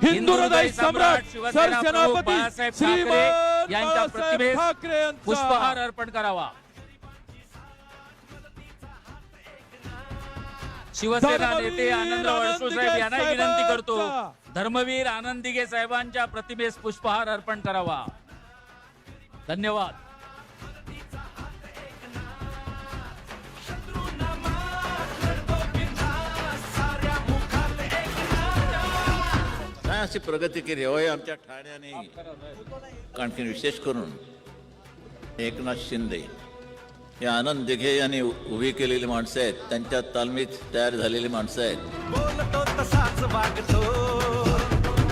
हिंदू हृदय सम्राट शिवसेना प्रमुख सरसेनापती बाळासाहेब श्रीमान ठाकरे यांच्या बाळासाहेब प्रतिमेस ठाकरे यांचा पुष्पहार अर्पण करावा। शिवसेना नेते आनंदराव अडसूळ साहेब यांना विनंती करतो, धर्मवीर आनंद दिघे साहेबांच्या प्रतिमेस पुष्पहार अर्पण करावा। धन्यवाद। अशी प्रगती केली होय आमच्या ठाण्याने। आणखी विशेष करून एकनाथ शिंदे हे आनंद दिघे यांनी उभी केलेली माणसं आहेत, त्यांच्या तालमीत तयार झालेली माणसं आहेत। बोलतो तसाच वागतो,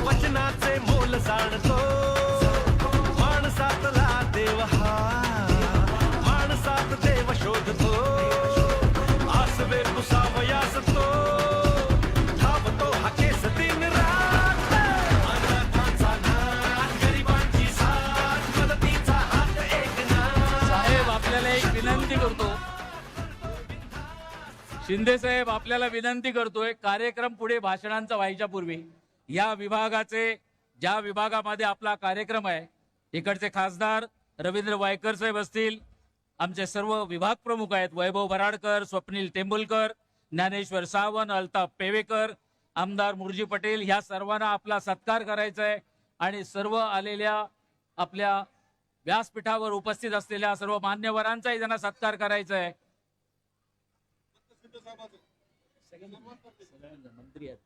वचनाचे मोल जाणतो, माणसातला देव हा, माणसात देव शोधतो, आसवे पुसावयास तो धावतो हा केस दिन रात, अनाथांचा नाथ, गरिबांची साथ, मदतीचा हात एकनाथ। साहेब आपल्याला एक विनंती करतो, शिंदे साहेब आपल्याला विनंती करतोय, कार्यक्रम पुढे भाषणांचा व्हायच्या पूर्वी या विभागाचे, ज्या विभागामध्ये आपला कार्यक्रम आहे, इकडचे खासदार रवींद्र वायकर साहेब असतील, आमचे सर्व विभाग प्रमुख आहेत, वैभव बराडकर, स्वप्नील टेंबुलकर, ज्ञानेश्वर सावंत, अल्ताफ पेवेकर, आमदार मुरजी पटेल, ह्या सर्वांना आपला सत्कार करायचा आहे आणि सर्व आलेल्या आपल्या व्यासपीठावर उपस्थित असलेल्या सर्व मान्यवरांचाही त्यांना सत्कार करायचा आहे। मंत्री आहेत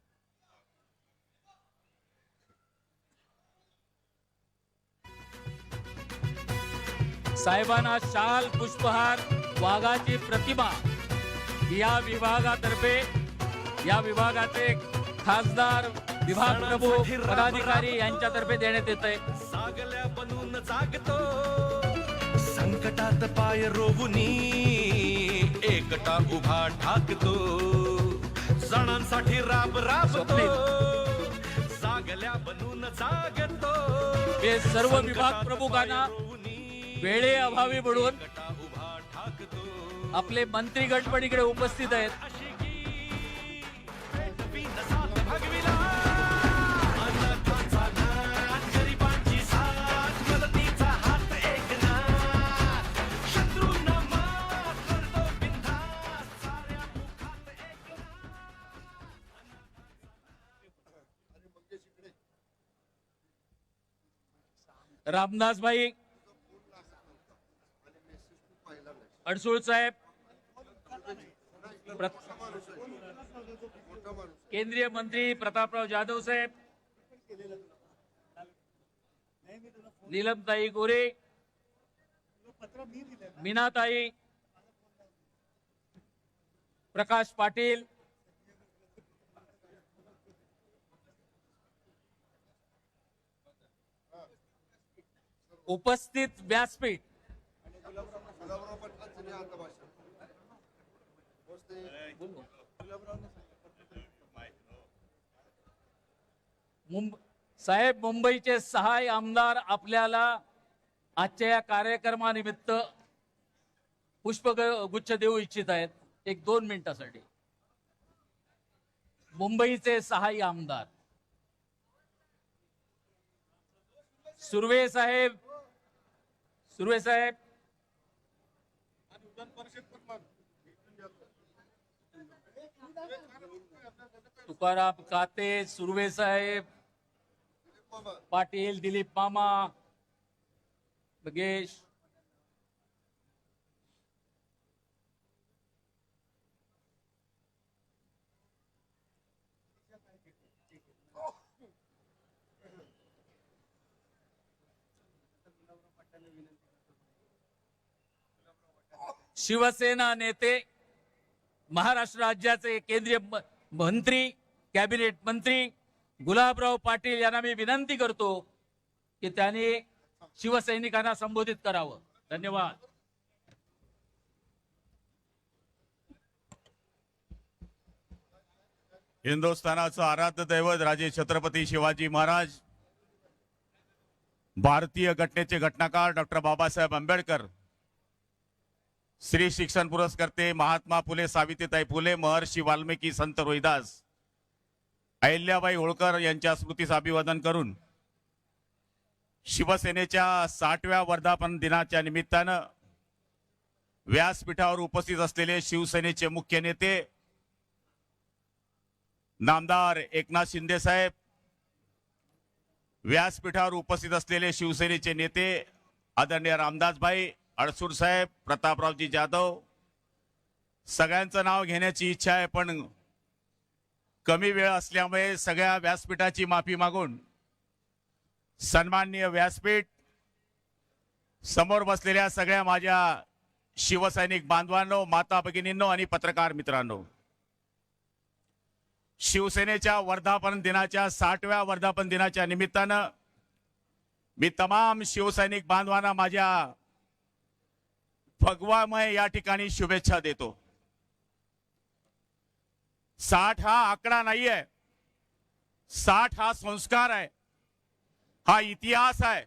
साहेबांना शाल, पुष्पहार, वाघाची प्रतिमा या विभागातर्फे, या विभागाचे खासदार, विभाग प्रमुख, पदाधिकारी यांच्यातर्फे देण्यात येत आहे। सागल्या बनून जागतो, संकटात पाय रोवुनी एकटा उभा ठाकतो, जणांसाठी राब राबतो, सागल्या बनून जागतो, हे सर्व विभाग प्रमुखांना वेळे अभावी म्हणून उभा ठाकतो, आपले मंत्रीगण पण इकडे उपस्थित आहेत। भगविला अनाथांचा नाथ, गरिबांची साथ, मदतीचा हात एकनाथ, शत्रूंना मात करतो बिनधास्त, साऱ्या मुखात एकनाथ। रामदास भाई अडसूळ साहेब, केंद्रीय मंत्री प्रतापराव जाधव साहेब, नीलमताई गोरे, मीनाताई, प्रकाश पाटील, उपस्थित व्यासपीठ साहेब, मुंबईचे 6 आमदार आपल्याला आजच्या या कार्यक्रमानिमित्त पुष्पगुच्छ देऊ इच्छित आहेत, 1-2 मिनिटासाठी। मुंबईचे 6 आमदार सुर्वे साहेब, सुर्वे साहेब, तुकाराम काते, सुर्वे साहेब, पाटील, दिलीप मामा, बगेश, शिवसेना नेते, महाराष्ट्र राज्याचे केंद्रीय मंत्री, कॅबिनेट मंत्री गुलाबराव पाटील यांना मी विनंती करतो की त्यांनी शिवसैनिकांना संबोधित करावं। धन्यवाद। हिंदुस्थानाचं आराध्य दैवत राजे छत्रपती शिवाजी महाराज, भारतीय घटनेचे घटनाकार डॉक्टर बाबासाहेब आंबेडकर, श्री शिक्षण पुरस्कर्ते महात्मा फुले सावित्रीबाई फुले, महर्षी वाल्मिकी, संत रोहिदास अहिल्याबाई होळकर यांच्या स्मृतीस अभिवादन करून शिवसेनेच्या 60व्या वर्धापन दिनाच्या निमित्तानं व्यासपीठावर उपस्थित असलेले शिवसेनेचे मुख्य नेते नामदार एकनाथ शिंदे साहेब, व्यासपीठावर उपस्थित असलेले शिवसेनेचे नेते आदरणीय रामदासभाई अडसूर साहेब, प्रतापरावजी जाधव, सगळ्यांचं नाव घेण्याची इच्छा आहे पण कमी वेळ असल्यामुळे सगळ्या व्यासपीठाची माफी मागून सन्माननीय व्यासपीठ, समोर बसलेल्या सगळ्या माझ्या शिवसैनिक बांधवांनो, माता भगिनींनो आणि पत्रकार मित्रांनो, शिवसेनेच्या वर्धापन दिनाच्या 60व्या वर्धापन दिनाच्या निमित्तानं मी तमाम शिवसैनिक बांधवांना माझ्या भगवामय या ठिकाणी शुभेच्छा देतो। 60 हा आकडा नाहीये, 60 हा संस्कार आहे, हा इतिहास आहे,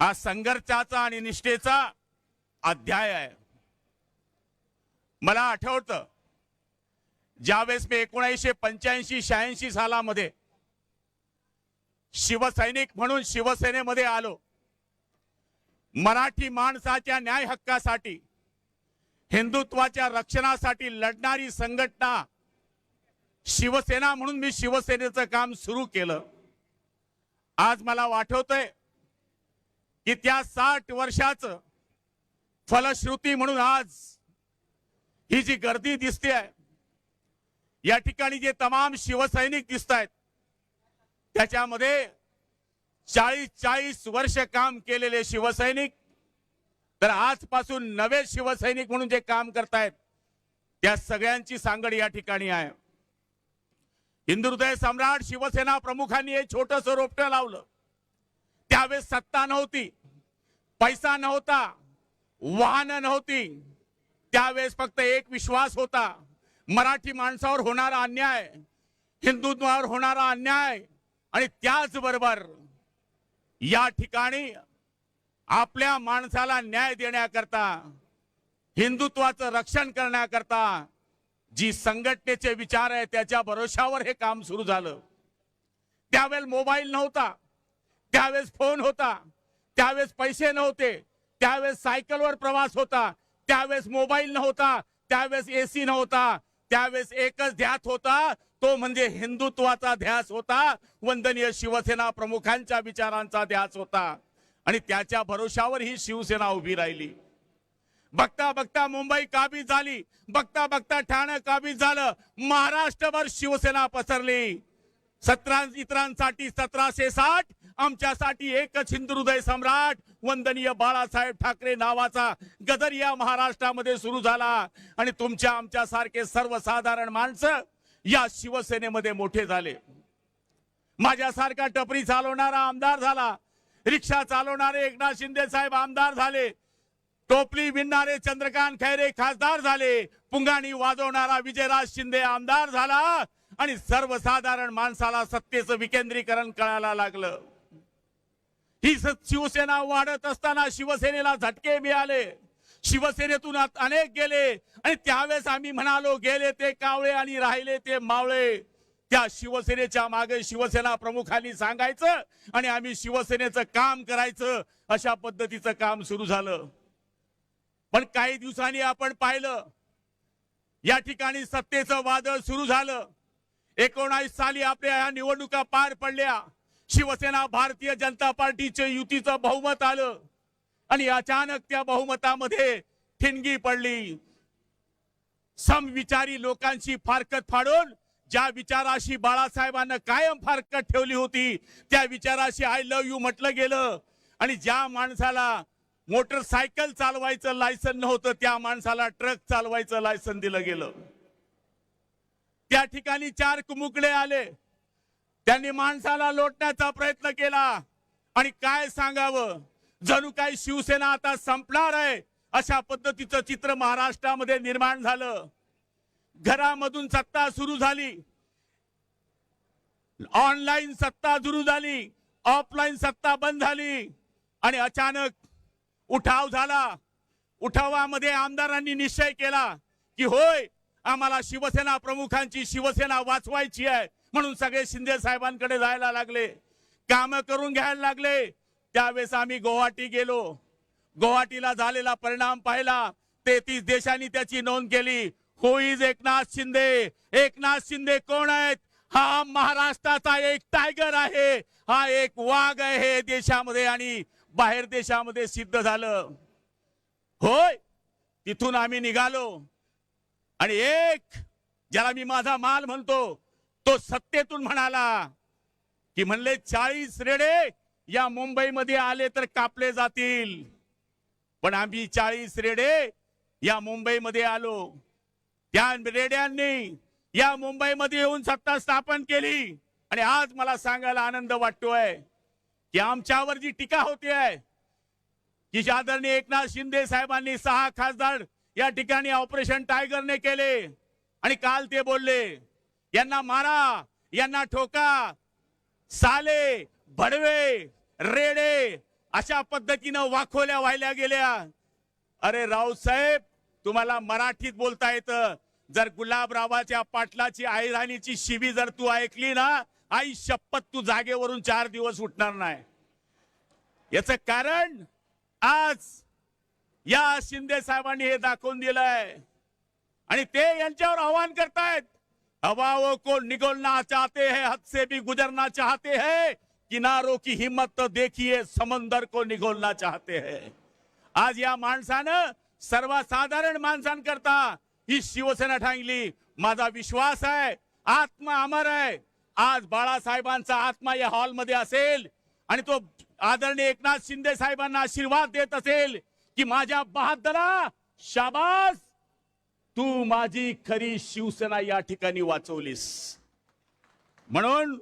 हा संघर्षाचा आणि निष्ठेचा अध्याय आहे। मला आठवतं ज्यावेळेस मी 1985-86 सालामध्ये शिवसैनिक म्हणून शिवसेनेमध्ये आलो, मराठी माणसाच्या न्याय हक्कासाठी, हिंदुत्वाच्या रक्षणासाठी लढणारी संघटना शिवसेना म्हणून मी शिवसेनेचं काम सुरू केलं। आज मला आठवतंय की त्या 60 वर्षाचं फलश्रुती म्हणून आज ही जी गर्दी दिसते आहे, या ठिकाणी जे तमाम शिवसैनिक दिसत आहेत, त्याच्यामध्ये 40 वर्ष काम केलेले शिवसैनिक, तर आजपासून नवे शिवसैनिक म्हणून जे काम करतायत त्या सगळ्यांची सांगड या ठिकाणी आहे। हिंदुहृदय सम्राट शिवसेना प्रमुखांनी हे छोटंसं रोपटं लावलं। त्यावेळेस सत्ता नव्हती, पैसा नव्हता, वाहनं नव्हती, त्यावेळेस फक्त एक विश्वास होता, मराठी माणसावर होणारा अन्याय, हिंदुत्वावर होणारा अन्याय आणि त्याचबरोबर या ठिकाणी आपल्या माणसाला न्याय देण्याकरता, हिंदुत्वाचं रक्षण करण्याकरता जी संघटनेचे विचार आहे त्याच्या भरोशावर हे काम सुरू झालं। त्यावेळेस मोबाईल नव्हता, त्यावेळेस फोन होता, त्यावेळेस पैसे नव्हते, त्यावेळेस सायकलवर प्रवास होता, त्यावेळेस मोबाईल नव्हता, त्यावेळेस एसी नव्हता, त्यावेळेस एकच ध्यास होता, तो म्हणजे हिंदुत्वाचा ध्यास होता, वंदनीय शिवसेना प्रमुखांच्या विचारांचा ध्यास होता आणि त्याच्या भरोशावर ही शिवसेना उभी राहिली। बघता बघता मुंबई काबीज झाली, बघता बघता ठाणे काबीज झालं, महाराष्ट्रभर शिवसेना पसरली। 17 इतरांसाठी 1760, आमच्यासाठी एकच हिंदुहृदय सम्राट वंदनीय बाळासाहेब ठाकरे नावाचा गदर या महाराष्ट्रामध्ये सुरू झाला आणि तुमच्या आमच्या सारखे सर्वसाधारण माणसं या शिवसेनेमध्ये मोठे झाले। माझ्यासारखा टपरी चालवणारा आमदार झाला, रिक्षा चालवणारे एकनाथ शिंदे साहेब आमदार झाले, टोपली विणणारे चंद्रकांत खैरे खासदार झाले, पुंगाणी वाजवणारा विजयराज शिंदे आमदार झाला आणि सर्वसाधारण माणसाला सत्तेचं विकेंद्रीकरण कळायला लागलं। ही शिवसेना वाढत असताना शिवसेनेला झटके मिळाले, शिवसेनेतून अनेक गेले आणि त्यावेळेस आम्ही म्हणालो गेले ते कावळे आणि राहिले ते मावळे। त्या शिवसेनेच्या मागे शिवसेना प्रमुखांनी सांगायचं आणि आम्ही शिवसेनेचं काम करायचं, अशा पद्धतीचं काम सुरू झालं। पण काही दिवसांनी आपण पाहिलं या ठिकाणी सत्तेचं वादळ सुरू झालं। 19 साली आपल्या ह्या निवडणुका पार पडल्या, शिवसेना भारतीय जनता पार्टीचे युतीचं बहुमत आलं आणि अचानक त्या बहुमतामध्ये ठिणगी पडली। समविचारी लोकांची फारकत फाडून ज्या विचाराशी बाळासाहेबांना कायम फारकत ठेवली होती त्या विचाराशी आय लव्ह यू म्हटलं गेलं आणि ज्या माणसाला मोटरसायकल चालवायचं लायसन नव्हतं त्या माणसाला ट्रक चालवायचं लायसन दिलं गेलं। त्या ठिकाणी 4 कुमुकले आले, त्यांनी माणसाला लोटण्याचा प्रयत्न केला आणि काय सांगावं, जणू काही शिवसेना आता संपणार आहे अशा पद्धतीचं चित्र महाराष्ट्रामध्ये निर्माण झालं। घरामधून सत्ता सुरू झाली, ऑनलाईन सत्ता सुरू झाली, ऑफलाईन सत्ता बंद झाली आणि अचानक उठाव झाला। उठावामध्ये आमदारांनी निश्चय केला की होय आम्हाला शिवसेना प्रमुखांची शिवसेना वाचवायची आहे, म्हणून सगळे शिंदे साहेबांकडे जायला लागले, काम करून घ्यायला लागले. त्यावेळेस आम्ही गुवाहाटी गेलो. गुवाहाटीला झालेला परिणाम पाहिला. 33 देशांनी त्याची नोंद केली. हु इज एकनाथ शिंदे? एकनाथ शिंदे कोण आहेत? हा महाराष्ट्राचा एक टायगर आहे, हा एक वाघ आहे देशामध्ये आणि बाहेर देशामध्ये सिद्ध झालं. होय, तिथून आम्ही निघालो आणि एक ज्याला मी माझा माल म्हणतो तो सत्तेतून म्हणाला की म्हणले 40 रेडे या मुंबईमध्ये आले तर कापले जातील. पण आम्ही 40 रेडे या मुंबईमध्ये आलो. त्या रेड्यांनी या मुंबईमध्ये येऊन सत्ता स्थापन केली. आणि आज मला सांगायला आनंद वाटतोय की आमच्यावर जी टीका होते आहे की आदरणीय एकनाथ शिंदे साहेबांनी 6 खासदार या ठिकाणी ऑपरेशन टायगरने केले आणि काल ते बोलले यांना मारा, यांना ठोका, साले, भडवे, रेडे अशा पद्धतीनं वाखोल्या व्हायला गेल्या. अरे रावसाहेब, तुम्हाला मराठीत बोलता येतं. जर गुलाबरावाच्या पाटलाची आईराणीची शिवी जर तू ऐकली ना, आई शपथ तू जागेवरून 4 दिवस उठणार नाही. याचं कारण आज या शिंदे साहेबांनी हे दाखवून दिलंय आणि ते यांच्यावर आव्हान करतायत. हवाओं को निगलना चाहते हैं, हद से भी गुजरना चाहते हैं, किनारों की हिम्मत तो देखिए, समंदर को निगलना चाहते हैं. आज या माणसानं सर्वसाधारण माणसांकरता ही शिवसेना ठांगली. माझा विश्वास आहे आत्मा अमर आहे. आज बाळासाहेबांचा आत्मा या हॉलमध्ये असेल आणि तो आदरणीय एकनाथ शिंदे साहेबांना आशीर्वाद देत असेल की माझ्या बहादरा, शाबास, तू माझी खरी शिवसेना या ठिकाणी वाचवलीस. म्हणून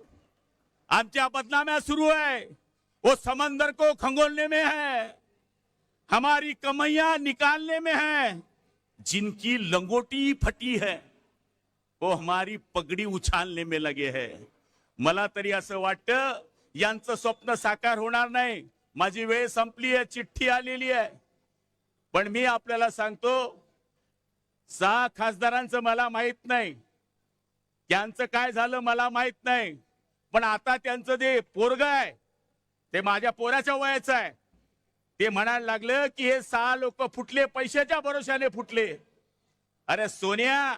आमच्या बदनाम्या सुरू आहे. वो समंदर को खंगोलने में है, हमारी कमैया निकालने में है. जिनकी लंगोटी फटी है वो हमारी पगड़ी उछालने में लगे हैं. मला तरी असं वाटतं यांचं स्वप्न साकार होणार नाही. माझी वेळ संपली आहे, चिठ्ठी आलेली आहे. पण मी आपल्याला सांगतो 6 खासदारांचं मला माहित नाही, त्यांचं काय झालं मला माहित नाही. पण आता त्यांचं जे पोरग आहे ते माझ्या पोराच्या वयाचं आहे. ते म्हणायला लागलं की हे 6 लोक फुटले, पैशाच्या भरोशाने फुटले. अरे सोनिया,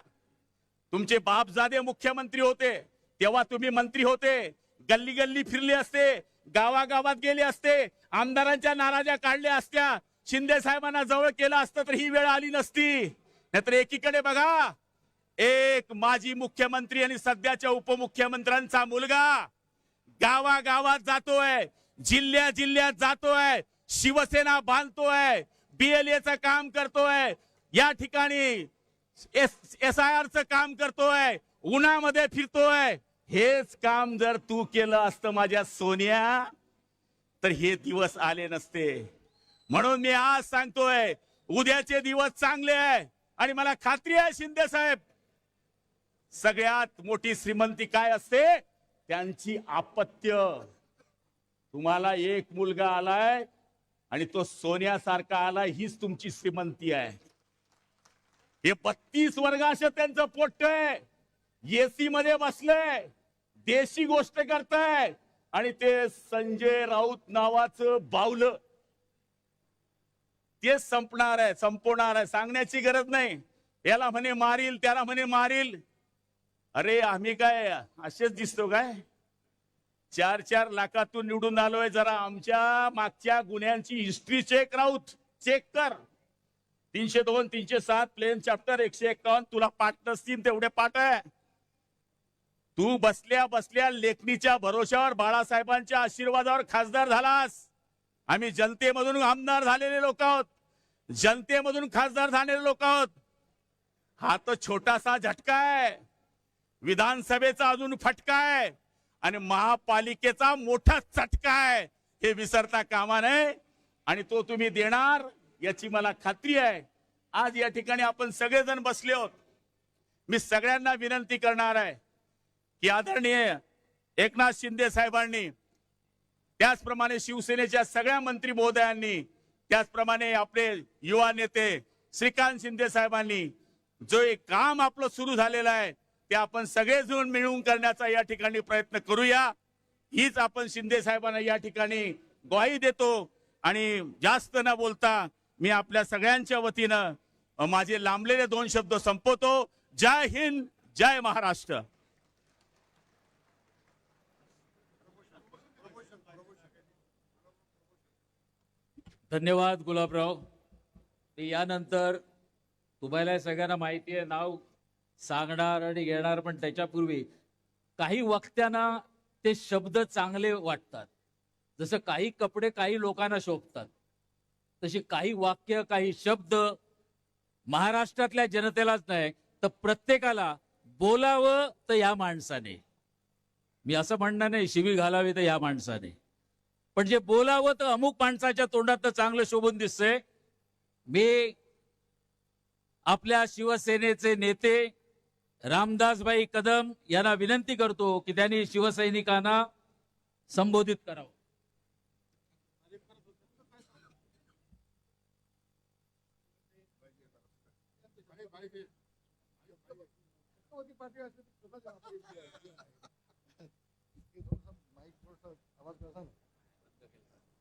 तुमचे बापजादे मुख्यमंत्री होते तेव्हा तुम्ही मंत्री होते, गल्ली गल्ली फिरले असते, गावागावात गेले असते, आमदारांच्या नाराज्या काढल्या असत्या, शिंदे साहेबांना जवळ केलं असतं तर ही वेळ आली नसती. नाहीतर एकीकडे बघा, एक माजी मुख्यमंत्री आणि सध्याच्या उपमुख्यमंत्र्यांचा मुलगा गावागावात जातोय, जिल्ह्या जिल्ह्यात जातोय, शिवसेना बांधतोय, BLAचं काम करतोय, या ठिकाणी SIR चं काम करतोय, उन्हामध्ये फिरतोय. हेच काम जर तू केलं असतं माझ्या सोनिया तर हे दिवस आले नसते. म्हणून मी आज सांगतोय उद्याचे दिवस चांगले आहे. आणि मला खात्री आहे शिंदे साहेब, सगळ्यात मोठी श्रीमंती काय असते? त्यांची अपत्य. तुम्हाला एक मुलगा आलाय आणि तो सोन्यासारखा आलाय, हीच तुमची श्रीमंती आहे. हे 32 वर्षाचं त्यांचं पोट आहे, AC मध्ये बसलंय, देशी गोष्ट करताय. आणि ते संजय राऊत नावाचं बावलं ते संपणार आहे, संपवणार आहे, सांगण्याची गरज नाही. याला म्हणे मारील, त्याला म्हणे मारील. अरे आम्ही काय असेच दिसतो काय? 4-4 लाखातून निवडून आलोय. जरा आमच्या मागच्या गुन्ह्यांची हिस्ट्री चेक, राऊत चेक कर. 302, 307 प्लेन चॅप्टर 151 तुला पाठ नसतील तेवढे पाठ आहे. तू बसल्या बसल्या लेखणीच्या भरोशावर बाळासाहेबांच्या आशीर्वादावर खासदार झालास. आम्ही जनतेमधून आमदार झालेले लोक आहोत, जनतेमधून खासदार झालेले लोक आहोत. हा तो छोटासा झटका आहे, विधानसभेचा अजून फटका आहे आणि महापालिकेचा मोठा चटका आहे. हे विसरता कामा नये आणि तो तुम्ही देणार याची मला खात्री आहे. आज या ठिकाणी आपण सगळेजण बसले आहोत. मी सगळ्यांना विनंती करणार आहे की आदरणीय एकनाथ शिंदे साहेबांनी, त्याचप्रमाणे शिवसेनेच्या सगळ्या मंत्री महोदयांनी, त्याचप्रमाणे आपले युवा नेते श्रीकांत शिंदे साहेबांनी जो एक काम आपलं सुरू झालेलं आहे ते आपण सगळेजण मिळून करण्याचा या ठिकाणी प्रयत्न करूया. हीच आपण शिंदे साहेबांना या ठिकाणी ग्वाही देतो. आणि जास्त न बोलता मी आपल्या सगळ्यांच्या वतीनं माझे लांबलेले 2 शब्द संपवतो. जय हिंद, जय महाराष्ट्र. धन्यवाद गुलाबराव. मी यानंतर तुम्हाला सगळ्यांना माहिती आहे, नाव सांगणार आणि घेणार, पण त्याच्यापूर्वी काही वक्त्यांना ते शब्द चांगले वाटतात. जसं काही कपडे काही लोकांना शोभतात, तशी काही वाक्य काही शब्द महाराष्ट्रातल्या जनतेलाच नाही तर प्रत्येकाला बोलावं तर या माणसाने. मी असं म्हणणार नाही शिवी घालावी तर या माणसाने, पण जे बोलावं तर अमुक माणसाच्या तोंडात तर चांगलं शोभून दिसतंय. मी आपल्या शिवसेनेचे नेते रामदासभाई कदम यांना विनंती करतो की त्यांनी शिवसैनिकांना संबोधित करावं.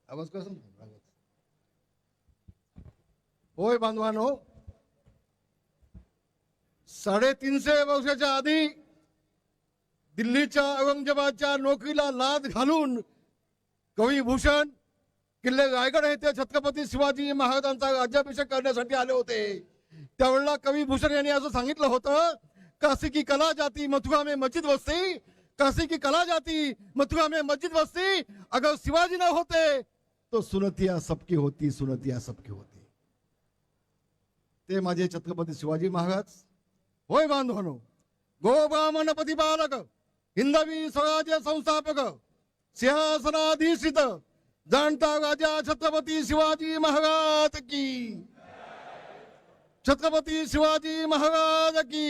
आवाज कसा? होय बांधवानो, 350 वर्षाच्या आधी दिल्लीच्या औरंगजेबाच्या नोकरीला लाद घालून कवी भूषण किल्ले रायगड येथे छत्रपती शिवाजी महाराजांचा राज्याभिषेक करण्यासाठी आले होते. त्यावेळेला कवी भूषण यांनी असं सांगितलं होतं, काशी की कला जाती मथुरा में मस्जिद बसती, काशी की कला जाती मथुरा में मस्जिद बसती, अगर शिवाजी न होते तो सुनतिया सबकी होती, सुनतिया सबकी होती. ते माझे छत्रपती शिवाजी महाराज. होय बांधवानो, गो ब्राह्मण प्रतिपालक, हिंदवी स्वराज्य संस्थापक, सिंहासनाधीशित जाणता राजा छत्रपती शिवाजी महाराज की, छत्रपती शिवाजी महाराज की,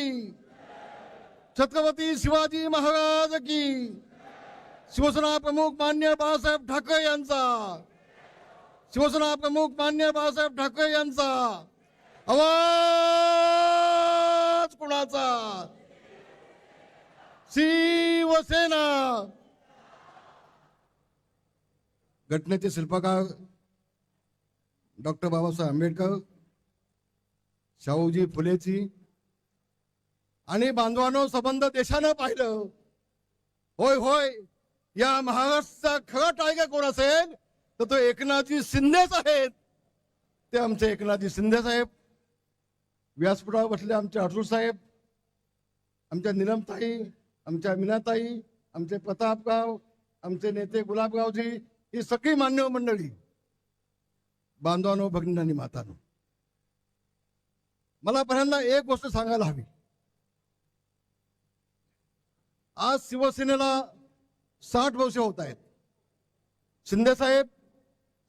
छत्रपती शिवाजी महाराज की. शिवसेना प्रमुख मान्य बाळासाहेब ठाकरे यांचा, शिवसेना प्रमुख मान्य बाळासाहेब ठाकरे यांचा आवाज कुणाचा? शिवसेना. घटनेचे शिल्पकार डॉक्टर बाबासाहेब आंबेडकर, शाहूजी फुलेची आणि बांधवांनो संबंध देशानं पाहिलं. होय होय, या महाराष्ट्राचा खरा टायगर कोण असेल तर तो एकनाथजी शिंदेच आहेत. ते आमचे एकनाथजी शिंदे साहेब. व्यासपीठावर बसले आमचे अटूर साहेब, आमच्या नीलमताई, आमच्या मीनाताई, आमचे प्रतापराव, आमचे नेते गुलाबरावजी, ही सगळी मान्य मंडळी, बांधवांनो, भगिनींनी, मातांनो, मला पहिल्यांदा एक गोष्ट सांगायला हवी. आज शिवसेनेला 60 वर्ष होत आहेत. शिंदे साहेब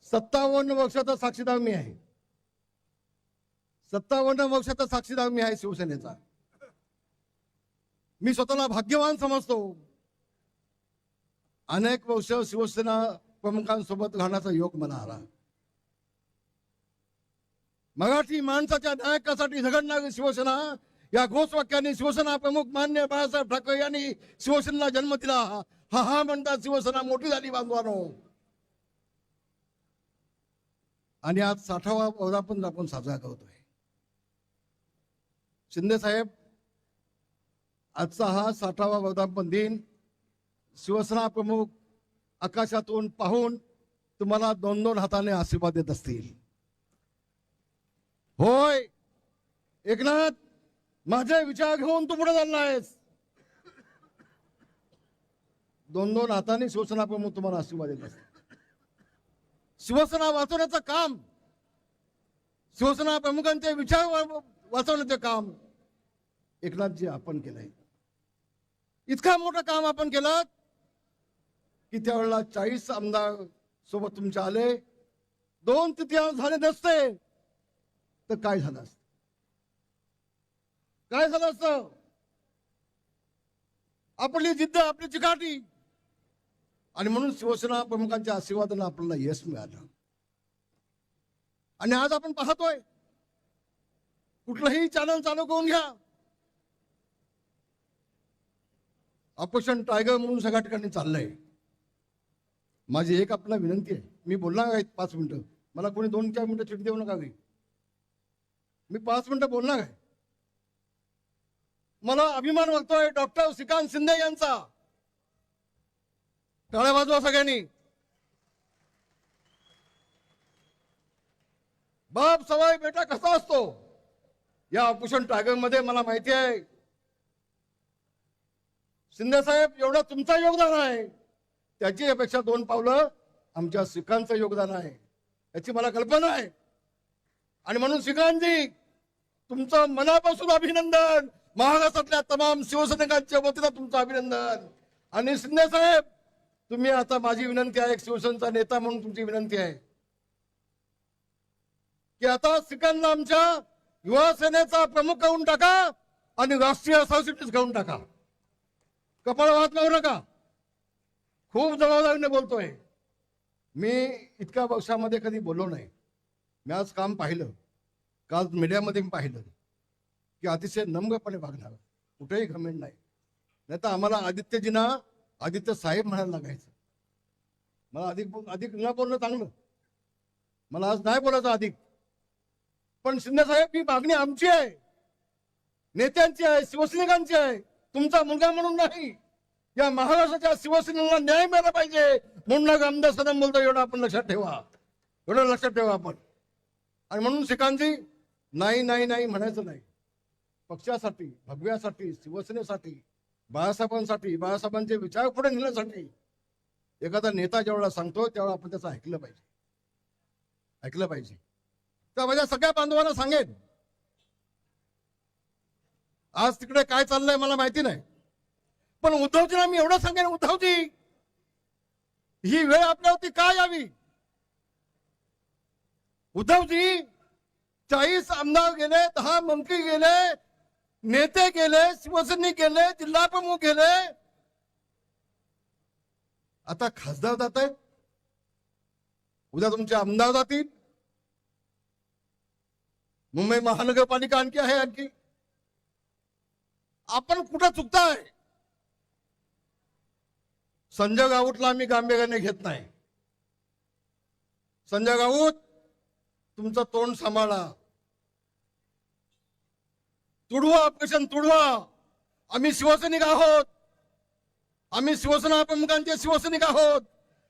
57 वर्षाचा साक्षीदार मी आहे. 57 वर्षाचा साक्षीदार मी आहे शिवसेनेचा. मी स्वतःला भाग्यवान समजतो. अनेक वर्ष शिवसेना प्रमुखांसोबत राहण्याचा योग मला आला. मराठी माणसाच्या नायकासाठी झगडणारी शिवसेना या घोषवाक्याने शिवसेना प्रमुख मान्य बाळासाहेब ठाकरे यांनी शिवसेनेला जन्म दिला. हा हा म्हणतात शिवसेना मोठी झाली बांधवानो. आणि आज 60वा वर्धापन आपण साजरा करतोय. शिंदे साहेब, आजचा हा 60वा वर्धापन दिन शिवसेना प्रमुख आकाशातून पाहून तुम्हाला 2-2 हाताने आशीर्वाद देत असतील. होय एकनाथ, माझे विचार घेऊन तू पुढे चालला आहेस. 2-2 हाताने शिवसेना प्रमुख तुम्हाला आशीर्वाद देत असतील. शिवसेना वाचवण्याचं काम, शिवसेना प्रमुखांचे विचार वाचवण्याचे काम एकनाथजी आपण केलंय. इतका मोठं काम आपण केलं की त्यावेळेला 40 आमदार सोबत तुमचे आले. 2/3 झाले नसते तर काय झालं असतं? काय झालं असतं? आपली जिद्द, आपली चिकाटी, आणि म्हणून शिवसेना प्रमुखांच्या आशीर्वादाने आपल्याला यश मिळालं. आणि आज आपण पाहतोय, कुठलंही चॅनल चालू करून घ्या, ऑपरेशन टायगर म्हणून सगळ्या ठिकाणी चाललंय. माझी एक आपल्याला विनंती आहे, मी बोलणार आहे 5 मिनिटं, मला कोणी 2-4 मिनिटं चिठी देऊ नका. मी 5 मिनिटं बोलणार आहे. मला अभिमान वाटतोय डॉक्टर श्रीकांत शिंदे यांचा. टाळ्या वाजवा सगळ्यांनी. बाप सवाई बेटा कसा असतो या ऑपरेशन टायगर मध्ये मला माहिती आहे. शिंदे साहेब एवढं तुमचं योगदान आहे, त्याची अपेक्षा 2 पावलं आमच्या श्रीकांतचं योगदान आहे, याची मला कल्पना आहे. आणि म्हणून श्रीकांतजी तुमचं मनापासून अभिनंदन. महाराष्ट्रातल्या तमाम शिवसैनिकांच्या वतीनं तुमचं अभिनंदन. आणि शिंदे साहेब तुम्ही आता, माझी विनंती आहे, एक शिवसेनेचा नेता म्हणून तुमची विनंती आहे की आता श्रीकांतला आमच्या युवा सेनेचा प्रमुख करून टाका आणि राष्ट्रीय सरचिटणीस करून टाका. कपाळ वाहत लावू नका. खूप जबाबदारीने बोलतोय. मी इतक्या वर्षामध्ये कधी बोललो नाही. मी आज काम पाहिलं, काल मीडियामध्ये मी पाहिलं की अतिशय नम्रपणे वागणार, कुठेही घमेंड नाही. नाही तर आम्हाला आदित्यजींना आदित्य साहेब म्हणायला लागायचं. मला अधिक न बोलणं चांगलं, मला आज नाही बोलायचं अधिक. पण शिंदे साहेब ही मागणी आमची आहे, नेत्यांची आहे, शिवसैनिकांची आहे, तुमचा मुलगा म्हणून नाही. या महाराष्ट्राच्या शिवसेनेला न्याय मिळाला पाहिजे म्हणून आमदार सदन बोलतो. एवढं आपण लक्षात ठेवा, एवढं लक्षात ठेवा आपण. आणि म्हणून श्रीकांतजी नाही नाही नाही म्हणायचं नाही. पक्षासाठी, भगव्यासाठी, शिवसेनेसाठी, बाळासाहेबांसाठी, बाळासाहेबांचे विचार पुढे नेण्यासाठी एखादा नेता जेवढा सांगतो तेवढा आपण त्याचं ऐकलं पाहिजे, ऐकलं पाहिजे. तर माझ्या सगळ्या बांधवांना सांगेन, आज तिकडे काय चाललंय मला माहिती नाही, पण उद्धवजींना मी एवढं सांगेन, उद्धवजी ही वेळ आपल्यावरती का यावी? उद्धवजी 40 आमदार गेले, 10 मंत्री गेले, नेते गेले, शिवसैनिक गेले, जिल्हा प्रमुख गेले, आता खासदार जात आहेत, उद्या तुमचे आमदार जातील, मुंबई महानगरपालिका आणखी आहे. आणखी आपण कुठं चुकताय? संजय राऊतला आम्ही गांभीर्याने घेत नाही. संजय राऊत तुमचं तोंड सांभाळा, तुडवा ऑपरेशन तुडवा. आम्ही शिवसैनिक आहोत, आम्ही शिवसेना प्रमुखांचे शिवसैनिक आहोत,